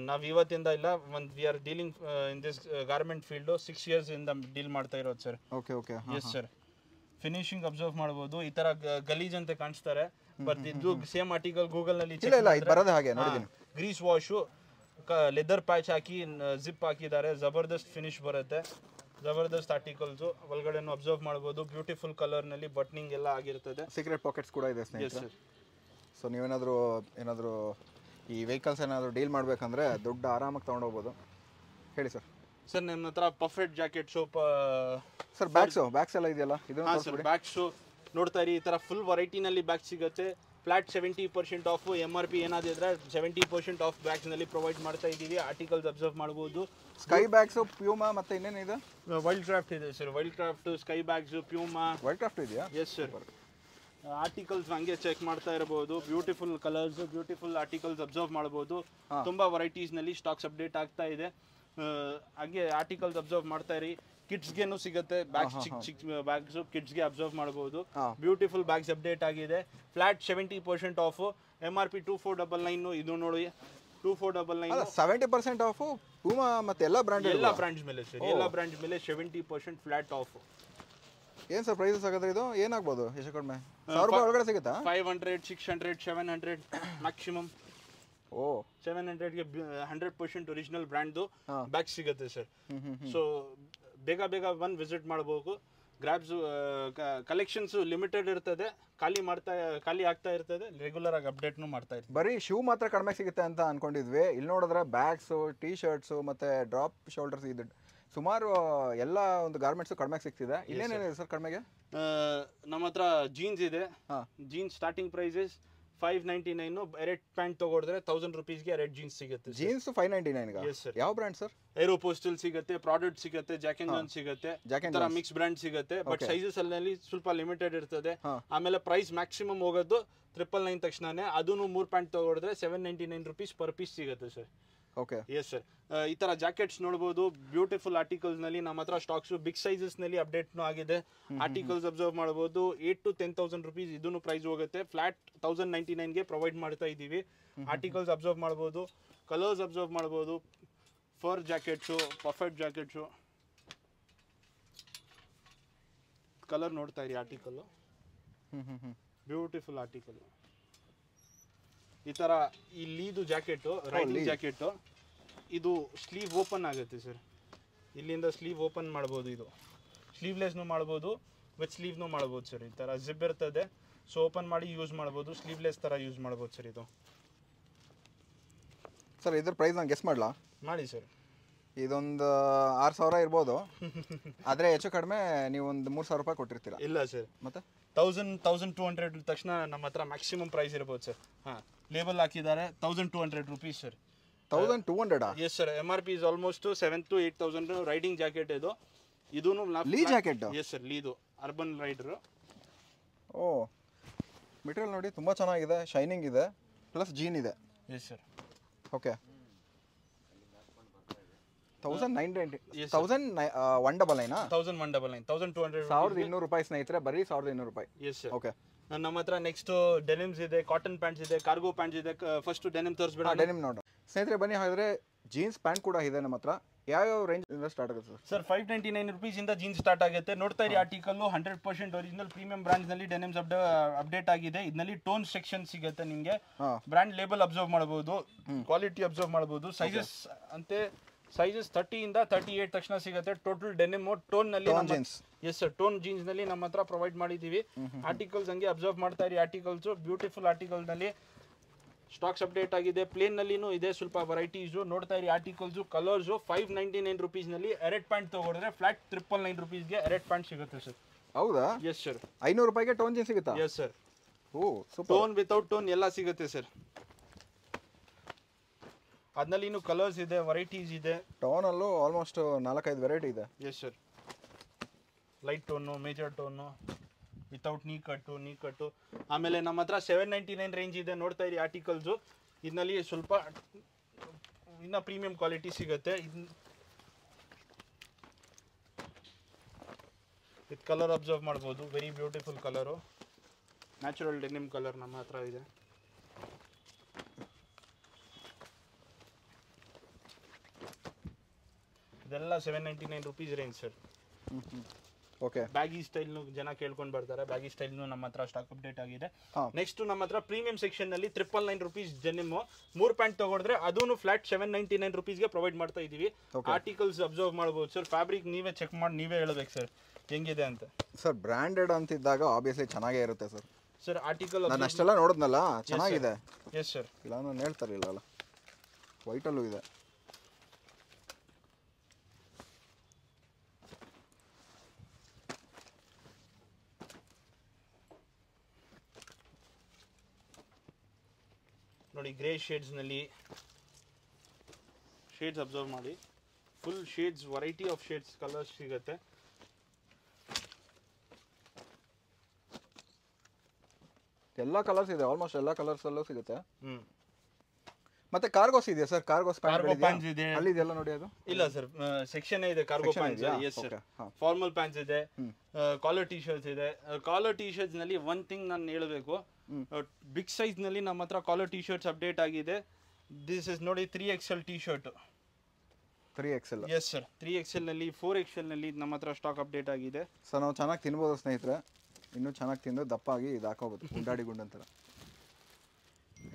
ನಾವು ಇವತ್ತಿಂದ ಇಲ್ಲ, we are dealing in this garment field 6 years ಇಂದ ಡೀಲ್ ಮಾಡ್ತಾ ಇರೋದು sir. Okay okay. Yes sir. Finishing observe ಮಾಡಬಹುದು. ಈ ತರ ಗಲೀಜ್ ಅಂತ ಕಾಣಿಸ್ತಾರೆ, ಬಟ್ ಇದು ಸೇಮ್ ಆರ್ಟಿಕಲ್ ಗೂಗಲ್ ನಲ್ಲಿ ಇಲ್ಲ ಇದು ಬರೋದೇ ಹಾಗೆ ನೋಡಿದ್ದೀನಿ. ಗ್ರೀಸ್ ವಾಶು, ಲೆದರ್ ಪ್ಯಾಚ್ ಹಾಕಿ ಜಿಪ್ ಹಾಕಿದ್ದಾರೆ. ಜಬರ್ದಸ್ತ್ ಫಿನಿಶ್ ಬರುತ್ತೆ, ಜಬರ್ದಸ್ತ್ ಆರ್ಟಿಕಲ್ಸ್. ಒಳಗಡೆನೂ ಅಬ್ಸರ್ವ್ ಮಾಡಬಹುದು. ಬ್ಯೂಟಿಫುಲ್ ಕಲರ್ ನಲ್ಲಿ ಬಟ್ನಿಂಗ್ ಎಲ್ಲ ಆಗಿರ್ತದೆ. ಸೀಕ್ರೆಟ್ ಪಾಕೆಟ್ಸ್ ಕೂಡ ಇದೆ ಸ್ನೇಹಿತರೆ. ಸೊ ನೀವೇನಾದರೂ ಈ ವೆಹಿಕಲ್ಸ್ ಏನಾದರೂ ಡೀಲ್ ಮಾಡಬೇಕಂದ್ರೆ ದುಡ್ಡು ಆರಾಮಾಗಿ ತೊಗೊಂಡೋಗ್ಬೋದು. ಹೇಳಿ ಸರ್. ಸರ್ ನಿಮ್ಮ ಹತ್ರ ಪರ್ಫೆಕ್ಟ್ ಜಾಕೆಟ್ ಸೋಪ್ ಸರ್ ಬ್ಯಾಗ್ಸ್ ಎಲ್ಲ ಇದೆಯಲ್ಲ ಇದನ್ನು ಬ್ಯಾಗ್ಸು ನೋಡ್ತಾ ಇರಿ. ಈ ಥರ ಫುಲ್ ವೆರೈಟಿನಲ್ಲಿ ಬ್ಯಾಗ್ ಸಿಗುತ್ತೆ. Flat 70% off. MRP ಏನಾದಿದ್ರೆ 70% ಆಫ್ ಬ್ಯಾಗ್ಸ್ನಲ್ಲಿ ಪ್ರೊವೈಡ್ ಮಾಡ್ತಾ ಇದ್ದೀವಿ. ಆರ್ಟಿಕಲ್ಸ್ ಅಬ್ಸರ್ವ್ ಮಾಡ್ಬೋದು. ಸ್ಕೈ ಬ್ಯಾಗ್ಸು, ಪ್ಯೂಮಾ ಮತ್ತೆ ಇನ್ನೇನಿದೆ? ವೈಲ್ಡ್ ಕ್ರಾಫ್ಟ್ ಇದೆ sir. Wildcraft, Sky bags, Puma. Wildcraft ಇದೆಯಾ? Yes sir. ಆರ್ಟಿಕಲ್ಸ್ ಹಂಗೆ ಚೆಕ್ ಮಾಡ್ತಾ ಇರಬಹುದು. Beautiful colours, beautiful articles observe ಮಾಡಬಹುದು. ತುಂಬಾ ವೆರೈಟೀಸ್ನಲ್ಲಿ ಸ್ಟಾಕ್ಸ್ ಅಪ್ಡೇಟ್ ಆಗ್ತಾ ಇದೆ. ಹಾಗೆ ಆರ್ಟಿಕಲ್ಸ್ ಅಬ್ಸರ್ವ್ ಮಾಡ್ತಾ ಇರಿ. ಕಿಡ್ಸ್ಗೆನೂ ಸಿಗುತ್ತೆ ಬ್ಯಾಗ್ಸ್, ಚಿಕ್ಕ ಬ್ಯಾಗ್ಸ್ ಕಿಡ್ಸ್ಗೆ ಅಬ್ಸರ್ವ್ ಮಾಡಬಹುದು. ಬ್ಯೂಟಿಫುಲ್ ಬ್ಯಾಗ್ಸ್ ಅಪ್ಡೇಟ್ ಆಗಿದೆ. Flat 70% off. MRP 2499. ಇದು ನೋಡಿ 2499. 70% ಆಫ್ ಪೂಮಾ ಮತ್ತೆ ಎಲ್ಲ ಬ್ರಾಂಡ್ಸ್ ಮೇಲೆ ಸರ್. ಎಲ್ಲ ಬ್ರಾಂಡ್ಸ್ ಮೇಲೆ 70% ಫ್ಲಾಟ್ ಆಫ್. ಏನು ಸರ್ ಪ್ರೈಸಸ್ ಆಗೋದ್ರೆ ಇದು ಏನಾಗ್ಬೋದು ಹೆಚ್ಚು ಕಡಿಮೆ? 1000 ರೂಪಾಯಿ ಒಳಗಡೆ ಸಿಗುತ್ತಾ? 500, 600, 700 ಮ್ಯಾಕ್ಸಿಮಮ್. ಓ 700ಗೆ 100% ಒರಿಜಿನಲ್ ಬ್ರ್ಯಾಂಡ್ದು ಬ್ಯಾಗ್ ಸಿಗುತ್ತೆ ಸರ್. ಸೊ ಬೇಗ ಬಂದು ವಿಸಿಟ್ ಮಾಡಬಹುದು. ಗ್ರಾಬ್ಸ್ ಕಲೆಕ್ಷನ್ಸ್ ಲಿಮಿಟೆಡ್ ಇರ್ತದೆ, ಖಾಲಿ ಆಗ್ತಾ ಇರ್ತದೆ. ರೆಗ್ಯುಲರ್ ಆಗಿ ಅಪ್ಡೇಟ್ನು ಮಾಡ್ತಾ ಇರ್ತೀವಿ. ಬರೀ ಶೂ ಮಾತ್ರ ಕಡಿಮೆ ಸಿಗುತ್ತೆ ಅಂತ ಅನ್ಕೊಂಡಿದ್ವಿ. ಇಲ್ಲಿ ನೋಡಿದ್ರೆ ಬ್ಯಾಗ್ಸು, ಟೀ ಶರ್ಟ್ಸು ಮತ್ತೆ ಡ್ರಾಪ್ ಶೋಲ್ಡರ್ಸ್ ಇದು ಸುಮಾರು ಎಲ್ಲ ಒಂದು ಗಾರ್ಮೆಂಟ್ಸು ಕಡಿಮೆ ಸಿಗ್ತಿದೆ. ಇಲ್ಲೇನೇನಿದೆ ಸರ್ ಕಡಿಮೆಗೆ? ನಮ್ಮ ಹತ್ರ ಜೀನ್ಸ್ ಇದೆ. Jeans starting prices 599. ಎರಡು ಪ್ಯಾಂಟ್ ತಗೊಂಡ್ರೆ 1000 ರುಪೀಸ್ಗೆ 2 ಜೀನ್ಸ್ ಸಿಗುತ್ತೆ. ಜೀನ್ಸ್ 599. ಯಾವ ಬ್ರ್ಯಾಂಡ್ ಸರ್? ಏರೋಪೋಸ್ಟಲ್ ಸಿಗುತ್ತೆ, ಪ್ರಾಡಕ್ಟ್ ಸಿಗುತ್ತೆ, ಜಾಕ್ ಅಂಡ್ ಜಾನ್ ಸಿಗುತ್ತೆ. ಮಿಕ್ಸ್ ಬ್ರ್ಯಾಂಡ್ ಸಿಗುತ್ತೆ. ಬಟ್ ಸೈಜಸ್ ಅಲ್ಲಿ ಸ್ವಲ್ಪ ಲಿಮಿಟೆಡ್ ಇರ್ತದೆ. ಆಮೇಲೆ ಪ್ರೈಸ್ ಮ್ಯಾಕ್ಸಿಮಮ್ ಹೋಗೋದು 999 ತಕ್ಷಣನೇ. ಅದನ್ನು 3 ಪ್ಯಾಂಟ್ ತಗೊಂಡ್ರೆ 799 ರುಪೀಸ್ ಪರ್ ಪೀಸ್ ಸಿಗುತ್ತೆ ಸರ್. ಓಕೆ. Yes sir. ಈ ತರ ಜಾಕೆಟ್ಸ್ ನೋಡಬಹುದು. ಬ್ಯೂಟಿಫುಲ್ ಆರ್ಟಿಕಲ್ಸ್ ನಲ್ಲಿ ನಮ್ಮ ಹತ್ರ ಸ್ಟಾಕ್ಸ್ ಬಿಗ್ ಸೈಜಸ್ ನಲ್ಲಿ ಅಪ್ಡೇಟ್ನು ಆಗಿದೆ. ಆರ್ಟಿಕಲ್ಸ್ ಅಬ್ಸರ್ವ್ ಮಾಡಬಹುದು. 8 to 10,000 ರುಪೀಸ್ ಇದನ್ನು ಪ್ರೈಸ್ ಹೋಗುತ್ತೆ. ಫ್ಲಾಟ್ 1099ಗೆ ಪ್ರೊವೈಡ್ ಮಾಡ್ತಾ ಇದ್ದೀವಿ. ಆರ್ಟಿಕಲ್ಸ್ ಅಬ್ಸರ್ವ್ ಮಾಡಬಹುದು, ಕಲರ್ಸ್ ಅಬ್ಸರ್ವ್ ಮಾಡಬಹುದು. Fur jackets, perfect jackets, colour ನೋಡ್ತಾ ಇರಿ. Article beautiful article. ಈ ತರ ಇಲ್ಲಿದು ಜಾಕೆಟ್, ರೈಡಿಂಗ್ ಜಾಕೆಟ್. ಇದು ಸ್ಲೀವ್ ಓಪನ್ ಆಗುತ್ತೆ ಸರ್. ಇಲ್ಲಿಂದ ಸ್ಲೀವ್ ಓಪನ್ ಮಾಡ್ಬೋದು. ಇದು ಸ್ಲೀವ್ಲೆಸ್ನು ಮಾಡ್ಬೋದು, ವಿತ್ ಸ್ಲೀವ್ನು ಮಾಡ್ಬೋದು ಸರ್. ಈ ಥರ ಜಿಪ್ ಇರ್ತದೆ. ಸೊ ಓಪನ್ ಮಾಡಿ ಯೂಸ್ ಮಾಡ್ಬೋದು. ಸ್ಲೀವ್ಲೆಸ್ ಥರ ಯೂಸ್ ಮಾಡ್ಬೋದು ಸರ್. ಇದು ಸರ್ ಇದ್ರ ಪ್ರೈಸ್ ನಾನು ಗೆಸ್ ಮಾಡಲಾ? ಮಾಡಿ ಸರ್. ಇದೊಂದು 6000 ಇರ್ಬೋದು, ಆದರೆ ಹೆಚ್ಚು ಕಡಿಮೆ ನೀವು ಒಂದು 3000 ರೂಪಾಯಿ ಕೊಟ್ಟಿರ್ತೀರಾ? ಇಲ್ಲ ಸರ್. ಮತ್ತೆ 1200 ತಕ್ಷಣ ನಮ್ಮ ಹತ್ರ ಮ್ಯಾಕ್ಸಿಮಮ್ ಪ್ರೈಸ್ ಇರ್ಬೋದು ಸರ್. ಲೇಬಲ್ ಹಾಕಿದ್ದಾರೆ 1200 rupees sir. 1200? Yes sir. MRP is almost 7,000 to 8,000. Riding jacket ಇದು. ಇದೂನು ಲೀ ಜಾಕೆಟ್? Yes sir. ಲೀದು ಅರ್ಬನ್ ರೈಡರ್. ಓ ಮೆಟೀರಿಯಲ್ ನೋಡಿ ತುಂಬ ಚೆನ್ನಾಗಿದೆ, ಶೈನಿಂಗ್ ಇದೆ, ಪ್ಲಸ್ ಜೀನ್ ಇದೆ. Yes sir. ಓಕೆ. 1990. 1199? 1199. 1200 1200 ರೂಪಾಯಿ ಸ್ನೇಹಿತರೆ, ಬರೀ 1200 ರೂಪಾಯಿ. Yes sir. ಓಕೆ. ನಮ್ಮ ಹತ್ರ ನೆಕ್ಸ್ಟ್ ಡೆನಿಮ್ಸ್ ಇದೆ, ಕಾಟನ್ ಪ್ಯಾಂಟ್ಸ್ ಇದೆ, ಕಾರ್ಗೋ ಪ್ಯಾಂಟ್ಸ್ ಇದೆ. ಫಸ್ಟ್ ಡೆನಿಮ್ ತೋರಿಸ್ಬೇಡ. ಡೆನಿಮ್ ನೋಡು ಸ್ನೇಹಿತರೆ, ಬನ್ನಿ ಹಾಗಾದ್ರೆ ಜೀನ್ಸ್ ಪ್ಯಾಂಟ್ ಕೂಡ ಇದೆ ನಮ್ಮ ಹತ್ರ. ಯಾವ ರೇಂಜ್ ಇಂದ ಸ್ಟಾರ್ಟ್ ಆಗುತ್ತೆ ಸರ್? 599 rupees ಇಂದ ಜೀನ್ಸ್ ಸ್ಟಾರ್ಟ್ ಆಗುತ್ತೆ. ನೋಡ್ತಾ ಇರಿ ಆರ್ಟಿಕಲ್ 100% ಒರಿಜಿನಲ್ ಪ್ರೀಮಿಯಂ ಬ್ರಾಂಡ್ಸ್ ನಲ್ಲಿ ಡೆನಿಮ್ಸ್ ಅಪ್ಡೇಟ್ ಆಗಿದೆ. ಇದರಲ್ಲಿ ಟೋನ್ ಸೆಕ್ಷನ್ ಸಿಗುತ್ತೆ ನಿಮಗೆ. ಬ್ರಾಂಡ್ ಲೇಬಲ್ ಅಬ್ಸರ್ವ್ ಮಾಡಬಹುದು, ಕ್ವಾಲಿಟಿ ಅಬ್ಸರ್ವ್ ಮಾಡಬಹುದು. ಸೈಜಸ್ ಅಂತೆ ಸೈಜಸ್ 30 ಇಂದ 38 ತಕ್ಷಣ ಸಿಗುತ್ತೆ. ಟೋಟಲ್ ಡೆನಿಮ್ ಟೋನ್ ನಲ್ಲಿ ಎಸ್ ಸರ್, ಟೋನ್ ಜೀನ್ಸ್ ನಲ್ಲಿ ನಮ್ಮ ಹತ್ರ ಪ್ರೊವೈಡ್ ಮಾಡಿದೀವಿ. ಆರ್ಟಿಕಲ್ಸ್ ಹಂಗೆ ಅಬ್ಸರ್ವ್ ಮಾಡ್ತಾ ಇರಿ. ಆರ್ಟಿಕಲ್ಸ್ ಬ್ಯೂಟಿಫುಲ್ ಆರ್ಟಿಕಲ್ ನಲ್ಲಿ ಸ್ಟಾಕ್ಸ್ ಅಪ್ಡೇಟ್ ಆಗಿದೆ. ಪ್ಲೇನ್ ನಲ್ಲಿನೂ ಇದೆ ಸ್ವಲ್ಪ ವೆರೈಟೀಸ್. ನೋಡ್ತಾ ಇರಿ ಆರ್ಟಿಕಲ್ಸ್. ಕಲರ್ಸ್ 599 rupees ನಲ್ಲಿ ಎರೆಡ್ ಪ್ಯಾಂಟ್ ತಗೊಂಡ್ರೆ ಫ್ಲಾಟ್ 999 rupees ಗೆ ಎರೆಡ್ ಪ್ಯಾಂಟ್ ಸಿಗುತ್ತೆ ಸರ್. ಹೌದಾ? S sir. 500 ರೂಪಾಯಿಗೆ ಟೋನ್ ಜೀನ್ಸ್ ಸಿಗುತ್ತಾ? Yes sir. Oh super. Tone without tone ಎಲ್ಲ ಸಿಗುತ್ತೆ ಸರ್. ಅದ್ನಲ್ಲಿ ಇನ್ನು ಕಲರ್ಸ್ ಇದೆ, ವೆರೈಟೀಸ್ ಇದೆ. ಟೋನ್ ಅಲ್ಲೂ ಆಲ್ಮೋಸ್ಟ್ 4-5 ವೆರೈಟಿ ಇದೆ. Yes sir. Light tone, major tone, without ನೀ ಕಟ್ಟು. ಆಮೇಲೆ ನಮ್ಮ ಹತ್ರ 799 ರೇಂಜ್ ಇದೆ. ನೋಡ್ತಾ ಇರಿ ಆರ್ಟಿಕಲ್ಸು. ಇದರಲ್ಲಿ ಸ್ವಲ್ಪ ಇನ್ನ ಪ್ರೀಮಿಯಂ ಕ್ವಾಲಿಟಿ ಸಿಗುತ್ತೆ. ಇದು ಕಲರ್ ಅಬ್ಸರ್ವ್ ಮಾಡ್ಬೋದು. Very beautiful colour, natural denim colour ನಮ್ಮ ಹತ್ರ ಇದೆ. ಇದೆಲ್ಲ 799 rupees range sir. Okay. Baggy style ಜನ ಕೇಳ್ಕೊಂಡು ಬರ್ತಾರೆ. ಬ್ಯಾಗಿ ಸ್ಟೈಲ್ ನಮ್ಮ ಹತ್ರ ಸ್ಟಾಕ್ ಅಪ್ಡೇಟ್ ಆಗಿದೆ. ನೆಕ್ಸ್ಟ್ ನಮ್ಮ ಹತ್ರ ಪ್ರೀಮಿಯಂ ಸೆಕ್ಷನ್ ನಲ್ಲಿ 999 rupees ಡೆನಿಮ್ 3 ಪ್ಯಾಂಟ್ ತಗೊಂಡ್ರೆ ಅದೂನು ಫ್ಲಾಟ್ 799 rupees ಗೆ ಪ್ರೊವೈಡ್ ಮಾಡ್ತಾ ಇದೀವಿ. ಆರ್ಟಿಕಲ್ಸ್ ಅಬ್ಸರ್ವ್ ಮಾಡಬಹುದು ಸರ್. ಫ್ಯಾಬ್ರಿಕ್ ನೀವೇ ಚೆಕ್ ಮಾಡಿ ನೀವೇ ಹೇಳ್ಬೇಕು ಸರ್ ಹೆಂಗಿದೆ ಅಂತ. ಸರ್ ಬ್ರಾಂಡೆಡ್ ಅಂತಿದ್ದಾಗ ಆಬ್ವಿಯಸ್ಲಿ ಚೆನ್ನಾಗೇ ಇರುತ್ತೆ ಸರ್. ಸರ್ ಆರ್ಟಿಕಲ್ ನಾನು ಅಷ್ಟೆಲ್ಲ ನೋಡಿದ್ನಲ್ಲ, ಚೆನ್ನಾಗಿದೆ. Yes sir. ಇಲ್ಲ ನಾನು ಹೇಳ್ತಾರಿಲ್ಲ, ವೈಟಲ್ಲೂ ಇದೆ. ನೋಡಿ ಗ್ರೇ ಶೇಡ್ಸ್ ನಲ್ಲಿ ಶೇಡ್ಸ್ ಅಬ್ಸರ್ವ್ ಮಾಡಿ. Full shades, variety of shades, colours ಸಿಗುತ್ತೆ. ಎಲ್ಲ ಕಲರ್ಸ್ ಇದೆ, ಆಲ್ಮೋಸ್ಟ್ ಎಲ್ಲ ಕಲರ್ಸ್ ಅಲ್ಲೂ ಸಿಗುತ್ತೆ. ಮತ್ತೆ ಕಾರ್ಗೋಸ್ ಇದೆಯಾ ಸರ್? ಪ್ಯಾಂಟ್ಸ್ ಇದೆ ಅಲ್ಲಿ ಇದೆಲ್ಲ ನೋಡಿ. ಅದು ಇಲ್ಲ ಸರ್, ಸೆಕ್ಷನ್ ಇದೆ cargo pants. Yes sir. Formal pants ಇದೆ, ಕಾಲರ್ ಟಿ ಶರ್ಟ್ಸ್ ಇದೆ. ಕಾಲರ್ ಟಿ ಶರ್ಟ್ಸ್ ನಲ್ಲಿ ಒನ್ ಥಿಂಗ್ ನಾನು ಹೇಳಬೇಕು, ಬಿಗ್ ಸೈಜ್ ನಲ್ಲಿ ನಮ್ಮ ಹತ್ರ ಕಾಲರ್ ಟಿ ಶರ್ಟ್ಸ್ ಅಪ್ಡೇಟ್ ಆಗಿದೆ. ದಿಸ್ ಇಸ್ ನೋಡಿ 3XL T shirt. 3XL? Yes sir. 3XL ನಲ್ಲಿ 4XL ನಲ್ಲಿ ನಮ್ಮ ಹತ್ರ ಸ್ಟಾಕ್ ಅಪ್ಡೇಟ್ ಆಗಿದೆ. ಸರ್ ನಾವು ಚೆನ್ನಾಗಿ ತಿನ್ಬೋದು ಸ್ನೇಹಿತರೆ. ಇನ್ನೂ ಚೆನ್ನಾಗಿ ತಿಂದು ದಪ್ಪಾಗಿ ಇದು ಹಾಕೋಬೋದು, ಉಂಡಾಡಿ ಗುಂಡು ಅಂತಾರೆ.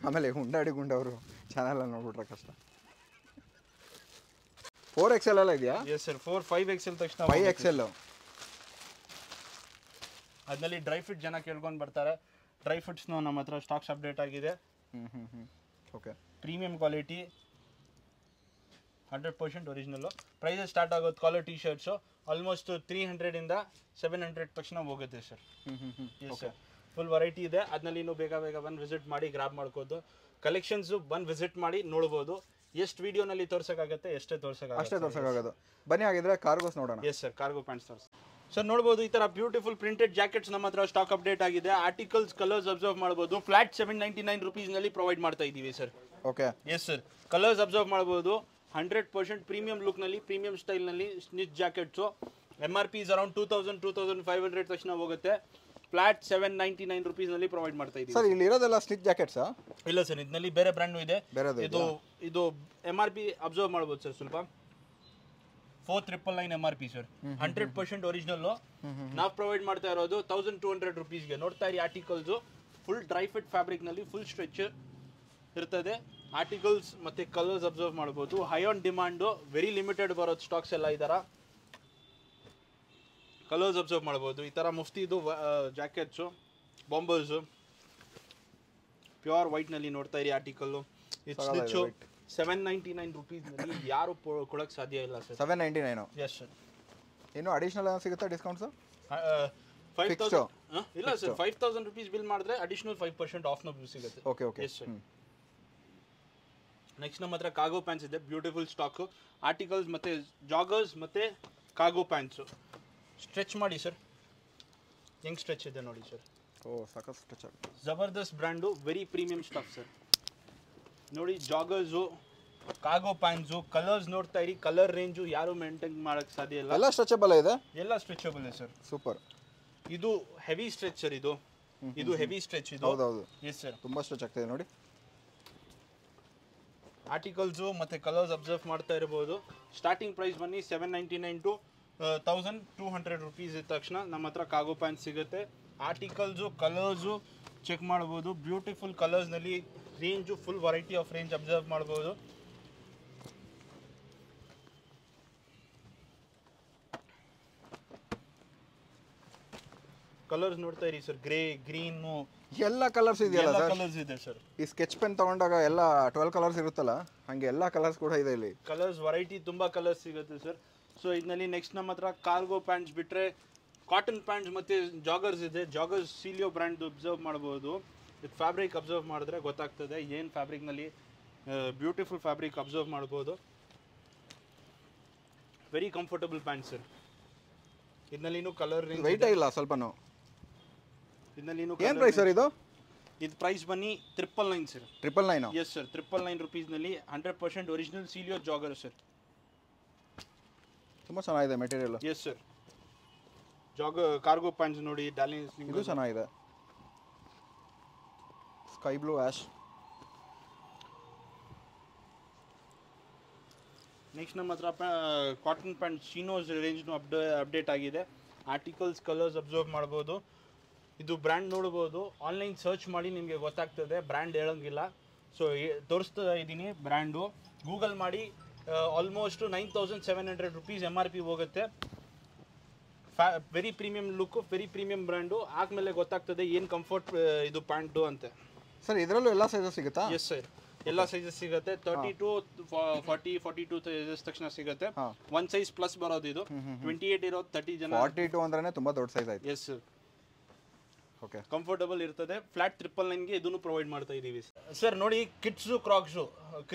ಆಮೇಲೆ ಉಂಡಾಡಿ ಗುಂಡು ಅವರು ಚಾನಲ್ ನೋಡ್ಬಿಟ್ರೆ ಕಷ್ಟ. 4XL ಎಲ್ಲ ಇದೆಯಾ? Yes sir. 5XL ತಕ್ಷಣ 5XL. ಅದ್ರಲ್ಲಿ ಡ್ರೈ ಫಿಟ್ ಜನ ಕೇಳ್ಕೊಂಡು ಬರ್ತಾರೆ. ಡ್ರೈ ಫಿಟ್ಸ್ ನಮ್ಮ ಹತ್ರ ಸ್ಟಾಕ್ಸ್ ಅಪ್ಡೇಟ್ ಆಗಿದೆ. Okay. Premium quality, 100% original. Prices start ಆಗೋದು ಕಾಲರ್ ಟಿ ಶರ್ಟ್ಸು ಆಲ್ಮೋಸ್ಟ್ 300 ಇಂದ 700 ತಕ್ಷಣ ಹೋಗುತ್ತೆ sir. Yes sir. Full variety ಇದೆ. ಅದರಲ್ಲಿ ಇನ್ನೂ ಬೇಗ ಬಂದು ವಿಸಿಟ್ ಮಾಡಿ ಗ್ರಾಬ್ ಮಾಡ್ಕೋದು. ಕಲೆಕ್ಷನ್ಸು ಬಂದು ವಿಸಿಟ್ ಮಾಡಿ ನೋಡ್ಬೋದು. ಎಷ್ಟು ವಿಡಿಯೋನಲ್ಲಿ ತೋರ್ಸೋಕ್ಕಾಗುತ್ತೆ ಅಷ್ಟೇ ತೋರ್ಸೋಕ್ಕಾಗೋದು. ಬನ್ನಿ ಹಾಗಿದ್ರೆ ಕಾರ್ಗೋಸ್ ನೋಡೋಣ. S sir. ಕಾರ್ಗೋ ಪ್ಯಾಂಟ್ಸ್ ತೋರಿಸಿ ಸರ್. ನೋಡ್ಬೋದು ಈ ತರ ಬ್ಯೂಟಿಫುಲ್ ಪ್ರಿಂಟೆಡ್ ಜಾಕೆಟ್ಸ್ ನಮ್ಮ ಹತ್ರ ಸ್ಟಾಕ್ ಅಪ್ಡೇಟ್ ಆಗಿದೆ. ಆರ್ಟಿಕಲ್ಸ್ ಕಲರ್ಸ್ ಅಬ್ಸರ್ವ್ ಮಾಡಬಹುದು. ಫ್ಲಾಟ್ 799 rupees ನಲ್ಲಿ ಪ್ರೊವೈಡ್ ಮಾಡ್ತಾ ಇದೀವಿ sir. Okay. Yes sir. Colours observe ಮಾಡಬಹುದು. 100% ಪ್ರೀಮಿಯಂ ಲುಕ್ ನಲ್ಲಿ, ಪ್ರೀಮಿಯಂ ಸ್ಟೈಲ್ ನಲ್ಲಿ ಸ್ನಿಚ್ ಜಾಕೆಟ್ಸು. MRP ಇಸ್ ಅರೌಂಡ್ 2500 ತಕ್ಷಣ ಹೋಗುತ್ತೆ. ಫ್ಲಾಟ್ 799 rupees ನಲ್ಲಿ ಪ್ರೊವೈಡ್ ಮಾಡ್ತಾ ಇದೀವಿ ಸರ್. ಇಲ್ಲಿ ಇರೋದೆಲ್ಲ ಸ್ನಿಚ್ ಜಾಕೆಟ್ಸಾ? ಇಲ್ಲ ಸರ್, ಇದರಲ್ಲಿ ಬೇರೆ ಬ್ರ್ಯಾಂಡ್ ಇದೆ. ಇದು MRP ಅಬ್ಸರ್ವ್ ಮಾಡಬಹುದು ಸರ್. ಸ್ವಲ್ಪ 4999 MRP ಸರ್. 100% ಒರಿಜಿನಲ್. ನಾವು ಪ್ರೊವೈಡ್ ಮಾಡ್ತಾ ಇರೋದು 1200 rupees ಗೆ. ನೋಡ್ತಾ ಇರಿ articles. Full dry fit fabric ನಲ್ಲಿ ಫುಲ್ ಸ್ಟ್ರೆಚ್ ಇರ್ತದೆ. ಆರ್ಟಿಕಲ್ಸ್ ಮತ್ತೆ ಕಲರ್ಸ್ ಅಬ್ಸರ್ವ್ ಮಾಡಬಹುದು. High on demand, very limited ಬರೋದು ಸ್ಟಾಕ್ಸ್ ಎಲ್ಲ ಈ ತರ. ಕಲರ್ಸ್ ಅಬ್ಸರ್ವ್ ಮಾಡಬಹುದು. ಈ ತರ ಮುಫ್ತಿದು ಜಾಕೆಟ್ಸು, ಬಾಂಬರ್ಸು, ಪ್ಯೂರ್ ವೈಟ್ ನಲ್ಲಿ ನೋಡ್ತಾ ಇರಿ ಆರ್ಟಿಕಲ್. ಇಟ್ಸ್ 799 rupees ನಲ್ಲಿ ಯಾರು ಕೊಡಕ್ ಸಾಧ್ಯ ಇಲ್ಲ ಸರ್. 799? Yes sir. ಇನ್ನು ಅಡಿಷನಲ್ ಸಿಗುತ್ತಾ ಡಿಸ್ಕೌಂಟ್ ಸರ್? 5000 ಇಲ್ಲ ಸರ್. 5000 rupees ಬಿಲ್ ಮಾಡಿದ್ರೆ ಅಡಿಷನಲ್ 5% ಆಫ್ ಸಿಗುತ್ತೆ. ಓಕೆ. Yes sir. ನೆಕ್ಸ್ಟ್ ನಮ್ಮ ಹತ್ರ ಕಾರ್ಗೋ ಪ್ಯಾಂಟ್ಸ್ ಇದೆ. Beautiful stock. ಆರ್ಟಿಕಲ್ಸ್ ಮತ್ತೆ ಜಾಗರ್ಸ್ ಮತ್ತೆ ಕಾರ್ಗೋ ಪ್ಯಾಂಟ್ಸು. ಸ್ಟ್ರೆಚ್ ಮಾಡಿ ಸರ್. ಹೆಂಗ್ ಸ್ಟ್ರೆಚ್ ಇದೆ ನೋಡಿ ಸರ್. ಸಖತ್ ಸ್ಟ್ರೆಚ್ ಆಗುತ್ತೆ. ಜಬರ್ದಸ್ತ್ brand, very premium stock sir. ನೋಡಿ ಜಾಗರ್ಸು, ಕಾರ್ಗೋ ಪ್ಯಾಂಟ್ಸು. ಕಲರ್ಸ್ ನೋಡ್ತಾ ಇರಿ. ಕಲರ್ ರೇಂಜು ಯಾರು ಮೇಂಟೈನ್ ಮಾಡಕ್ ಸಾಧ್ಯ ಇಲ್ಲ. ಎಲ್ಲ ಸ್ಟ್ರೆಚಬಲ್ ಇದೆ? ಎಲ್ಲ ಸ್ಟ್ರೆಚಬಲ್ ಇದೆ ಸರ್. ಸೂಪರ್. ಇದು ಹೆವಿ ಸ್ಟ್ರೆಚ್ ಸರ್. ಇದು ಇದು ಹೆವಿ ಸ್ಟ್ರೆಚ್ ಇದು. ಹೌದೌದು, ಎಸ್ ಸರ್. ತುಂಬ ಸ್ಟ್ರೆಚ್ ಆಗ್ತಿದೆ ನೋಡಿ. ಆರ್ಟಿಕಲ್ಸು ಮತ್ತು ಕಲರ್ಸ್ ಅಬ್ಸರ್ವ್ ಮಾಡ್ತಾ ಇರ್ಬೋದು. ಸ್ಟಾರ್ಟಿಂಗ್ ಪ್ರೈಸ್ ಬನ್ನಿ 799 ಟು 1200 ರುಪೀಸ್ ಇದ್ದ ತಕ್ಷಣ ನಮ್ಮ ಹತ್ರ ಕಾರ್ಗೋ ಪ್ಯಾಂಟ್ ಸಿಗುತ್ತೆ. ಆರ್ಟಿಕಲ್ಸು ಕಲರ್ಸು ಚೆಕ್ ಮಾಡ್ಬೋದು. ಬ್ಯೂಟಿಫುಲ್ ಕಲರ್ಸ್ನಲ್ಲಿ range full variety of range observe ಮಾಡ್ಬೋದು. ಕಲರ್ಸ್ ನೋಡ್ತಾ ಇರಿ ಸರ್, ಗ್ರೇ, ಗ್ರೀನು, ಎಲ್ಲ ಕಲರ್ಸ್ ಇದೆಯಲ್ಲ ಎಲ್ಲ ಸರ್? ಕಲರ್ಸ್ ಇದೆ ಸರ್. ಈ ಸ್ಕೆಚ್ ಪೆನ್ ತಗೊಂಡಾಗ ಎಲ್ಲ 12 ಕಲರ್ಸ್ ಇರುತ್ತಲ್ಲ, ಹಾಗೆ ಎಲ್ಲ ಕಲರ್ಸ್ ಕೂಡ ಇದೆ ಇಲ್ಲಿ. ಕಲರ್ಸ್ ವೆರೈಟಿ ತುಂಬ ಕಲರ್ಸ್ ಸಿಗುತ್ತೆ ಸರ್. ಸೊ ಇದರಲ್ಲಿ ನೆಕ್ಸ್ಟ್ ನಮ್ಮ ಹತ್ರ ಕಾರ್ಗೋ ಪ್ಯಾಂಟ್ಸ್ ಬಿಟ್ಟರೆ ಕಾಟನ್ ಪ್ಯಾಂಟ್ಸ್ ಮತ್ತು ಜಾಗರ್ಸ್ ಇದೆ. ಜಾಗರ್ಸ್ ಸೀಲಿಯೋ ಬ್ರ್ಯಾಂಡ್ ಅಬ್ಸರ್ವ್ ಮಾಡ್ಬೋದು. ಇದು ಫ್ಯಾಬ್ರಿಕ್ ಅಬ್ಸರ್ವ್ ಮಾಡಿದ್ರೆ ಗೊತ್ತಾಗ್ತದೆ ಏನು ಫ್ಯಾಬ್ರಿಕ್ನಲ್ಲಿ ಬ್ಯೂಟಿಫುಲ್ ಫ್ಯಾಬ್ರಿಕ್ ಅಬ್ಸರ್ವ್ ಮಾಡ್ಬೋದು. Very comfortable pant sir. ಇದರಲ್ಲಿನೂ ಕಲರ್ ರೇಂಜ್ ವೈಟೇ ಇಲ್ಲ ಸ್ವಲ್ಪನೂ. ಇದರಲ್ಲಿನೂ ಏನು ಪ್ರೈಸ್ ಸರ್ ಇದು? ಇದು ಪ್ರೈಸ್ ಬನ್ನಿ 999 ಸರ್. 999? ಎಸ್ ಸರ್, 999 ರುಪೀಸ್ನಲ್ಲಿ 100% ಒರಿಜಿನಲ್ ಸೀಲಿಯೋ ಜಾಗರ್ ಸರ್. ತುಂಬ ಚೆನ್ನಾಗಿದೆ material. Yes sir. Cargo pants ನೋಡಿ, ಡಾಲಿನ್ಸ್ ಇದು ಚೆನ್ನಾಗಿದೆ. Sky blue ಆಶ್. ನೆಕ್ಸ್ಟ್ ನಮ್ಮ ಹತ್ರ ಕಾಟನ್ ಪ್ಯಾಂಟ್ ಶೀನೋಸ್ ರೇಂಜ್ನು ಅಪ್ಡೇಟ್ ಆಗಿದೆ. ಆರ್ಟಿಕಲ್ಸ್ ಕಲರ್ಸ್ ಅಬ್ಸರ್ವ್ ಮಾಡ್ಬೋದು. ಇದು ಬ್ರ್ಯಾಂಡ್ ನೋಡ್ಬೋದು. ಆನ್ಲೈನ್ ಸರ್ಚ್ ಮಾಡಿ ನಿಮಗೆ ಗೊತ್ತಾಗ್ತದೆ, ಬ್ರ್ಯಾಂಡ್ ಹೇಳೋಂಗಿಲ್ಲ. ಸೊ ತೋರಿಸ್ತಾ ಇದ್ದೀನಿ ಬ್ರ್ಯಾಂಡು. ಗೂಗಲ್ ಮಾಡಿ. ಆಲ್ಮೋಸ್ಟ್ 9700 ರುಪೀಸ್ MRP ಹೋಗುತ್ತೆ. Very premium look, very premium brand. ಆದಮೇಲೆ ಗೊತ್ತಾಗ್ತದೆ ಏನು ಕಂಫರ್ಟ್ ಇದು ಪ್ಯಾಂಟು ಅಂತ. ಸರ್ ಇದರಲ್ಲೂ ಎಲ್ಲ ಸೈಜಸ್ ಸಿಗುತ್ತಾ? ಎಸ್ ಸರ್, ಎಲ್ಲ ಸೈಜಸ್ ಸಿಗುತ್ತೆ. 30 to 40, 42 ಸೈಜಸ್ ತಕ್ಷಣ ಸಿಗುತ್ತೆ. ಒಂದು ಸೈಜ್ ಪ್ಲಸ್ ಬರೋದು ಇದು. 28 ಇರೋದು 30 ಜನ. 42 ಅಂದ್ರೆ ತುಂಬ ದೊಡ್ಡ ಸೈಜ್ ಆಯ್ತು. S sir. ಓಕೆ, ಕಂಫರ್ಟಬಲ್ ಇರ್ತದೆ. ಫ್ಲಾಟ್ 999ಗೆ ಇದನ್ನು ಪ್ರೊವೈಡ್ ಮಾಡ್ತಾ ಇದ್ದೀವಿ ಸರ್. ನೋಡಿ, ಕಿಡ್ಸು ಕ್ರಾಕ್ಸು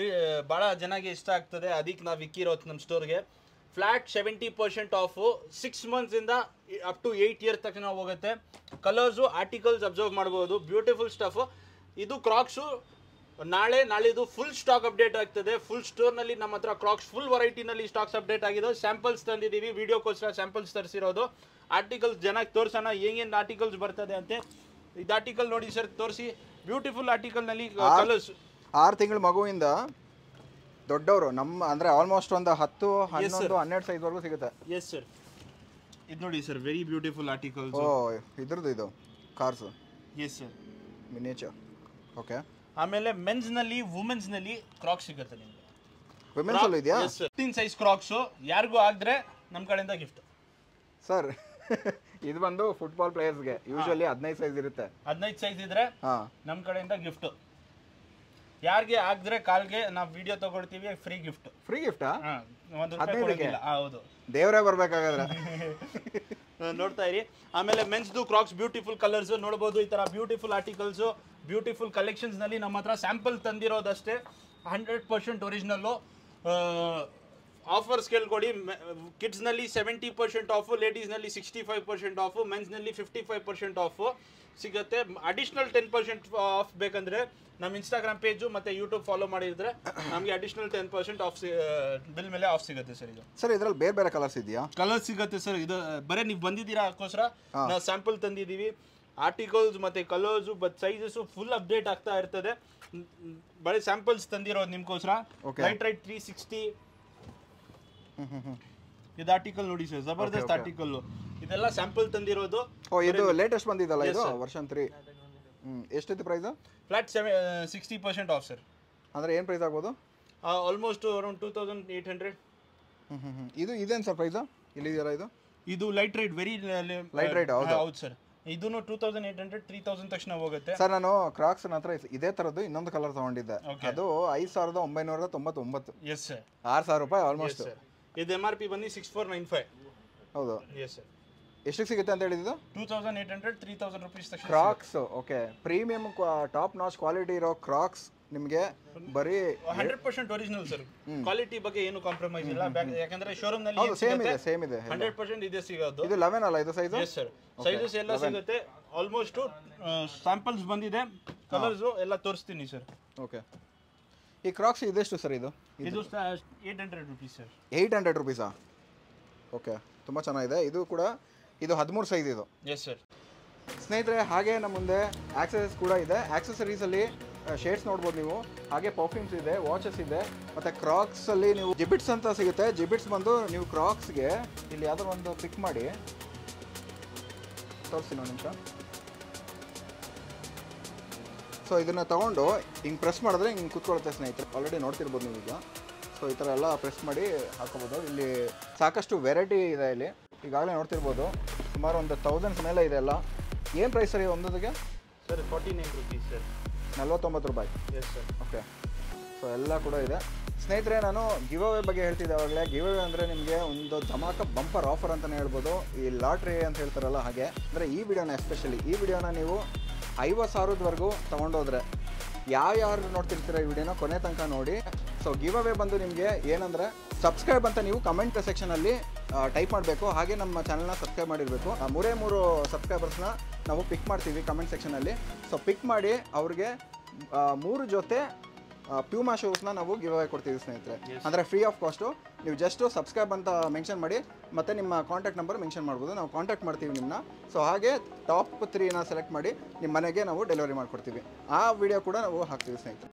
ಭಾಳ ಜನಗೆ ಇಷ್ಟ ಆಗ್ತದೆ, ಅದಕ್ಕೆ ನಾವು ಇಕ್ಕಿರೋದು ನಮ್ಮ ಸ್ಟೋರ್ಗೆ. Flat 70% off. 6 ಮಂತ್ಸಿಂದ ಅಪ್ ಟು 8 ಇಯರ್ಸ್ ತಕ್ಷಣ ಹೋಗುತ್ತೆ. ಕಲರ್ಸು ಆರ್ಟಿಕಲ್ಸ್ ಅಬ್ಸರ್ವ್ ಮಾಡ್ಬೋದು. Beautiful stuff. ಇದು ಕ್ರಾಕ್ಸು ನಾಳಿದ್ದು ಫುಲ್ ಸ್ಟಾಕ್ ಅಪ್ಡೇಟ್ ಆಗ್ತದೆ. ಫುಲ್ ಸ್ಟೋರ್ನಲ್ಲಿ ನಮ್ಮ ಹತ್ರ ಕ್ರಾಕ್ಸ್ ಫುಲ್ ವೆರೈಟಿನಲ್ಲಿ ಸ್ಟಾಕ್ಸ್ ಅಪ್ಡೇಟ್ ಆಗಿದೆ. ಸ್ಯಾಂಪಲ್ಸ್ ತಂದಿದ್ದೀವಿ, ವಿಡಿಯೋಕ್ಕೋಸ್ಕರ ಸ್ಯಾಂಪಲ್ಸ್ ತರಿಸಿರೋದು. ಆರ್ಟಿಕಲ್ಸ್ ಜನಕ್ಕೆ ತೋರ್ಸೋಣ ಹೆಂಗೇನು ಆರ್ಟಿಕಲ್ಸ್ ಬರ್ತದೆ ಅಂತೆ. ಇದು ಆರ್ಟಿಕಲ್ ನೋಡಿ ಸರ್, ತೋರಿಸಿ. Beautiful ಆರ್ಟಿಕಲ್ನಲ್ಲಿ colours. 6 ತಿಂಗಳ ಮಗುವಿಂದ ದೊಡ್ಡವರು ನಮ್ಮ ಅಂದರೆ ಆಲ್ಮೋಸ್ಟ್ ಒಂದು 10, 11, 12 ಸೈಜ್ವರೆಗೂ ಸಿಗುತ್ತೆ. Yes sir. ಇದು ನೋಡಿ ಸರ್, ವೆರಿ ಬ್ಯೂಟಿಫುಲ್ ಆರ್ಟಿಕಲ್ಸ್. ಓ, ಇದ್ರದ್ದು ಇದು cars. Yes sir, miniature. Okay. ಆಮೇಲೆ ಮೆನ್ಸ್ನಲ್ಲಿ, ವುಮೆನ್ಸ್ನಲ್ಲಿ ಕ್ರಾಕ್ಸ್ ಸಿಗುತ್ತೆ ನಿಮಗೆ. ವಿಮೆನ್ಸ್ ಅಲ್ಲೂ ಇದೆಯಾ? 15 ಸೈಜ್ ಕ್ರಾಕ್ಸು. ಯಾರಿಗೂ ಆಗಿದ್ರೆ ನಮ್ಮ ಕಡೆಯಿಂದ ಗಿಫ್ಟ್ ಸರ್. ಇದು ಬಂದು ಫುಟ್ಬಾಲ್ ಪ್ಲೇಯರ್ಸ್ಗೆ ಯೂಶುವಲಿ 15 ಸೈಜ್ ಇರುತ್ತೆ. 15 ಸೈಜ್ ಇದ್ರೆ ನಮ್ಮ ಕಡೆಯಿಂದ ಗಿಫ್ಟ್. ಯಾರಿಗೆ ಆಗಿದ್ರೆ ಕಾಲ್ಗೆ ನಾವು ವಿಡಿಯೋ ತಗೊಳ್ತೀವಿ, ಫ್ರೀ ಗಿಫ್ಟ್. ಫ್ರೀ ಗಿಫ್ಟಾ? 1 ರೂಪಾಯಿ ಕೊಡೋದಿಲ್ಲ. ಹೌದು, ದೇವರೇ ಬರ್ಬೇಕಾಗಾದ್ರೆ. ನೋಡ್ತಾ ಇರಿ. ಆಮೇಲೆ ಮೆನ್ಸ್ದು ಕ್ರಾಕ್ಸ್ ಬ್ಯೂಟಿಫುಲ್ ಕಲರ್ಸ್ ನೋಡ್ಬೋದು. ಈ ತರ ಬ್ಯೂಟಿಫುಲ್ ಆರ್ಟಿಕಲ್ಸು, ಬ್ಯೂಟಿಫುಲ್ ಕಲೆಕ್ಷನ್ಸ್ ನಲ್ಲಿ ನಮ್ಮ ಹತ್ರ ಸ್ಯಾಂಪಲ್ ತಂದಿರೋದಷ್ಟೇ. 100% ಒರಿಜಿನಲ್ಲು. ಆಫರ್ಸ್ ಕೇಳ್ಕೊಡಿ. ಕಿಡ್ಸ್ನಲ್ಲಿ 70% ಆಫು, ಲೇಡೀಸ್ನಲ್ಲಿ 65% ಆಫು, ಮೆನ್ಸ್ನಲ್ಲಿ 55% ಆಫು ಸಿಗುತ್ತೆ. ಅಡಿಷ್ನಲ್ 10% ಆಫ್ ಬೇಕಂದ್ರೆ ನಮ್ಮ ಇನ್ಸ್ಟಾಗ್ರಾಮ್ ಪೇಜು ಮತ್ತು ಯೂಟ್ಯೂಬ್ ಫಾಲೋ ಮಾಡಿದ್ರೆ ನಮಗೆ ಅಡಿಷ್ನಲ್ 10% ಆಫ್ ಬಿಲ್ ಮೇಲೆ ಆಫ್ ಸಿಗುತ್ತೆ ಸರ್. ಇದು ಸರ್ ಇದರಲ್ಲಿ ಬೇರೆ ಬೇರೆ ಕಲರ್ಸ್ ಇದೆಯಾ? ಕಲರ್ಸ್ ಸಿಗುತ್ತೆ ಸರ್. ಇದು ಬರೀ ನೀವು ಬಂದಿದ್ದೀರಾ ಅದಕ್ಕೋಸ್ಕರ ನಾವು ಸ್ಯಾಂಪಲ್ ತಂದಿದ್ದೀವಿ. ಆರ್ಟಿಕಲ್ಸ್ ಮತ್ತು colours but sizes full update ಆಗ್ತಾ ಇರ್ತದೆ. ಬರೀ ಸ್ಯಾಂಪಲ್ಸ್ ತಂದಿರೋದು ನಿಮ್ಗೋಸ್ಕರ. ರೈಟ್ 360. ಇದು ಆರ್ಟಿಕಲ್ ನೋಡಿ ಸರ್, ಜಬರ್ದಸ್ತ್ ಆರ್ಟಿಕಲ್. ಇದೆಲ್ಲ ಸ್ಯಾಂಪಲ್ ತಂದಿರೋದು. ಓ, ಇದು ಲೇಟೆಸ್ಟ್ ಬಂದಿದ್ದಲ್ಲ ಇದು, ವರ್ಷನ್ 3. ಎಷ್ಟಿತ್ತು ಪ್ರೈಸ್? Flat 60% of sir. ಅಂದರೆ ಏನು ಪ್ರೈಸ್ ಆಗ್ಬೋದು? Almost around 2800. ಇದು ಇದೇನು ಸರ್ ಪ್ರೈಸು? ಇಲ್ಲಿದೆಯಲ್ಲ ಇದು? ಇದು light right, very light right. ಹೌದು ಸರ್. ಇದನ್ನು 2800, 3000 ತಕ್ಷಣ ಹೋಗುತ್ತೆ ಸರ್. ನಾನು ಕ್ರಾಕ್ಸ್ ಹತ್ರ ಇದೇ ಥರದ್ದು ಇನ್ನೊಂದು ಕಲರ್ ತೊಗೊಂಡಿದ್ದೆ. ಅದು 5999. Yes sir. 6000 ರೂಪಾಯಿ ಆಲ್ಮೋಸ್ಟ್. ಇದು MRP ಬಂದು 6495. ಹೌದು. Yes sir. ಎಷ್ಟಿಗೆ ಸಿಗುತ್ತೆ ಅಂತ ಹೇಳಿದ್ದು? 2800, 3000 ರುಪೀಸ್ ತಕ್ಷಣ Crocs. Okay, premium top notch quality ಇರೋ ಕ್ರಾಕ್ಸ್ ನಿಮಗೆ ಬರೀ 100% ಒರಿಜಿನಲ್ ಸರ್. ಕ್ವಾಲಿಟಿ ಬಗ್ಗೆ ಏನು ಕಾಂಪ್ರಮೈಸ್ ಇಲ್ಲ. ಯಾಕಂದ್ರೆ ಶೋರೂಮ್ ನಲ್ಲಿ ಸೇಮ್ ಇದೆ 100% ಇದೆ ಸಿಗೋದು. ಇದು 11 ಅಲ್ಲ ಇದು ಸೈಜ್? Yes sir. ಸೈಜಸ್ ಎಲ್ಲ ಸಿಗುತ್ತೆ. ಆಲ್ಮೋಸ್ಟ್ ಸ್ಯಾಂಪಲ್ಸ್ ಬಂದಿದೆ. ಕಲರ್ಸ್ ಎಲ್ಲ ತೋರಿಸ್ತೀನಿ ಸರ್. ಓಕೆ. ಈ ಕ್ರಾಕ್ಸ್ ಇದೆಷ್ಟು ಸರ್? ಇದು 800 ರುಪೀಸ್ ಸರ್. 800 ರುಪೀಸಾ? ಓಕೆ, ತುಂಬ ಚೆನ್ನಾಗಿದೆ. ಇದು ಕೂಡ ಇದು 13 ಸೈಜ್ ಇದು. Yes sir. ಸ್ನೇಹಿತರೆ ಹಾಗೆ ನಮ್ಮ ಮುಂದೆ ಆಕ್ಸೆಸರೀಸ್ ಕೂಡ ಇದೆ. ಆಕ್ಸೆಸರೀಸಲ್ಲಿ ಶೇಡ್ಸ್ ನೋಡ್ಬೋದು ನೀವು, ಹಾಗೆ ಪರ್ಫ್ಯೂಮ್ಸ್ ಇದೆ, ವಾಚಸ್ ಇದೆ, ಮತ್ತು ಕ್ರಾಕ್ಸಲ್ಲಿ ನೀವು ಜಿಬಿಟ್ಸ್ ಅಂತ ಸಿಗುತ್ತೆ. ಜಿಬಿಟ್ಸ್ ಬಂದು ನೀವು ಕ್ರಾಕ್ಸ್ಗೆ ಇಲ್ಲಿ ಯಾವುದೋ ಒಂದು ಪಿಕ್ ಮಾಡಿ ತೋರಿಸ್ತೀನಿ ಒಂದು ನಿಮಿಷ. ಸೊ ಇದನ್ನು ತೊಗೊಂಡು ಹಿಂಗೆ ಪ್ರೆಸ್ ಮಾಡಿದ್ರೆ ಹಿಂಗೆ ಕೂತ್ಕೊಳ್ಳುತ್ತೆ ಸ್ನೇಹಿತರೆ. ಆಲ್ರೆಡಿ ನೋಡ್ತಿರ್ಬೋದು ನೀವು ಈಗ. ಸೊ ಈ ಥರ ಎಲ್ಲ ಪ್ರೆಸ್ ಮಾಡಿ ಹಾಕೋಬೋದು. ಇಲ್ಲಿ ಸಾಕಷ್ಟು ವೆರೈಟಿ ಇದೆ. ಇಲ್ಲಿ ಈಗಾಗಲೇ ನೋಡ್ತಿರ್ಬೋದು ಸುಮಾರು ಒಂದು 1000 ಮೇಲೆ ಇದೆ ಎಲ್ಲ. ಏನು ಪ್ರೈಸ್ ಸರ್ ಒಂದೊಂದಿಗೆ? Sir 49 rupees sir. 49 ರೂಪಾಯಿ. Yes sir. ಓಕೆ. ಸೊ ಎಲ್ಲ ಕೂಡ ಇದೆ ಸ್ನೇಹಿತರೆ. ನಾನು ಗಿವ್ ಅವೇ ಬಗ್ಗೆ ಹೇಳ್ತಿದ್ದೆ ಆವಾಗಲೇ. ಗಿವ್ ಅವೇ ಅಂದರೆ ನಿಮಗೆ ಒಂದು ಧಮಾಕ ಬಂಪರ್ ಆಫರ್ ಅಂತಲೇ ಹೇಳ್ಬೋದು. ಈ ಲಾಟ್ರಿ ಅಂತ ಹೇಳ್ತಾರಲ್ಲ ಹಾಗೆ. ಅಂದರೆ ಈ ವಿಡಿಯೋನ ಎಸ್ಪೆಷಲಿ ಈ ವಿಡಿಯೋನ ನೀವು 50,000ದವರೆಗೂ ತೊಗೊಂಡೋದ್ರೆ ಯಾರು ನೋಡ್ತಿರ್ತೀರ ಈ ವಿಡಿಯೋನ ಕೊನೆ ತನಕ ನೋಡಿ. ಸೊ ಗಿವ್ ಅವೇ ಬಂದು ನಿಮಗೆ ಏನಂದರೆ ಸಬ್ಸ್ಕ್ರೈಬ್ ಅಂತ ನೀವು ಕಮೆಂಟ್ ಸೆಕ್ಷನಲ್ಲಿ ಟೈಪ್ ಮಾಡಬೇಕು. ಹಾಗೆ ನಮ್ಮ ಚಾನಲ್ನ ಸಬ್ಸ್ಕ್ರೈಬ್ ಮಾಡಿರಬೇಕು. 3 ಸಬ್ಸ್ಕ್ರೈಬರ್ಸ್ನ ನಾವು ಪಿಕ್ ಮಾಡ್ತೀವಿ ಕಮೆಂಟ್ ಸೆಕ್ಷನಲ್ಲಿ. ಸೊ ಪಿಕ್ ಮಾಡಿ ಅವ್ರಿಗೆ 3 ಜೊತೆ ಪ್ಯೂಮಾ ಶೂಸ್ನ ನಾವು ಗಿವ್ ಅವೇ ಕೊಡ್ತೀವಿ ಸ್ನೇಹಿತರೆ. ಅಂದರೆ ಫ್ರೀ ಆಫ್ ಕಾಸ್ಟು. ನೀವು ಜಸ್ಟು ಸಬ್ಸ್ಕ್ರೈಬ್ ಅಂತ ಮೆನ್ಷನ್ ಮಾಡಿ ಮತ್ತು ನಿಮ್ಮ ಕಾಂಟ್ಯಾಕ್ಟ್ ನಂಬರ್ ಮೆನ್ಷನ್ ಮಾಡ್ಬೋದು. ನಾವು ಕಾಂಟ್ಯಾಕ್ಟ್ ಮಾಡ್ತೀವಿ ನಿಮ್ಮನ್ನ. ಸೊ ಹಾಗೆ ಟಾಪ್ 3ನ ಸೆಲೆಕ್ಟ್ ಮಾಡಿ ನಿಮ್ಮ ಮನೆಗೆ ನಾವು ಡೆಲಿವರಿ ಮಾಡಿಕೊಡ್ತೀವಿ. ಆ ವಿಡಿಯೋ ಕೂಡ ನಾವು ಹಾಕ್ತೀವಿ ಸ್ನೇಹಿತರೆ.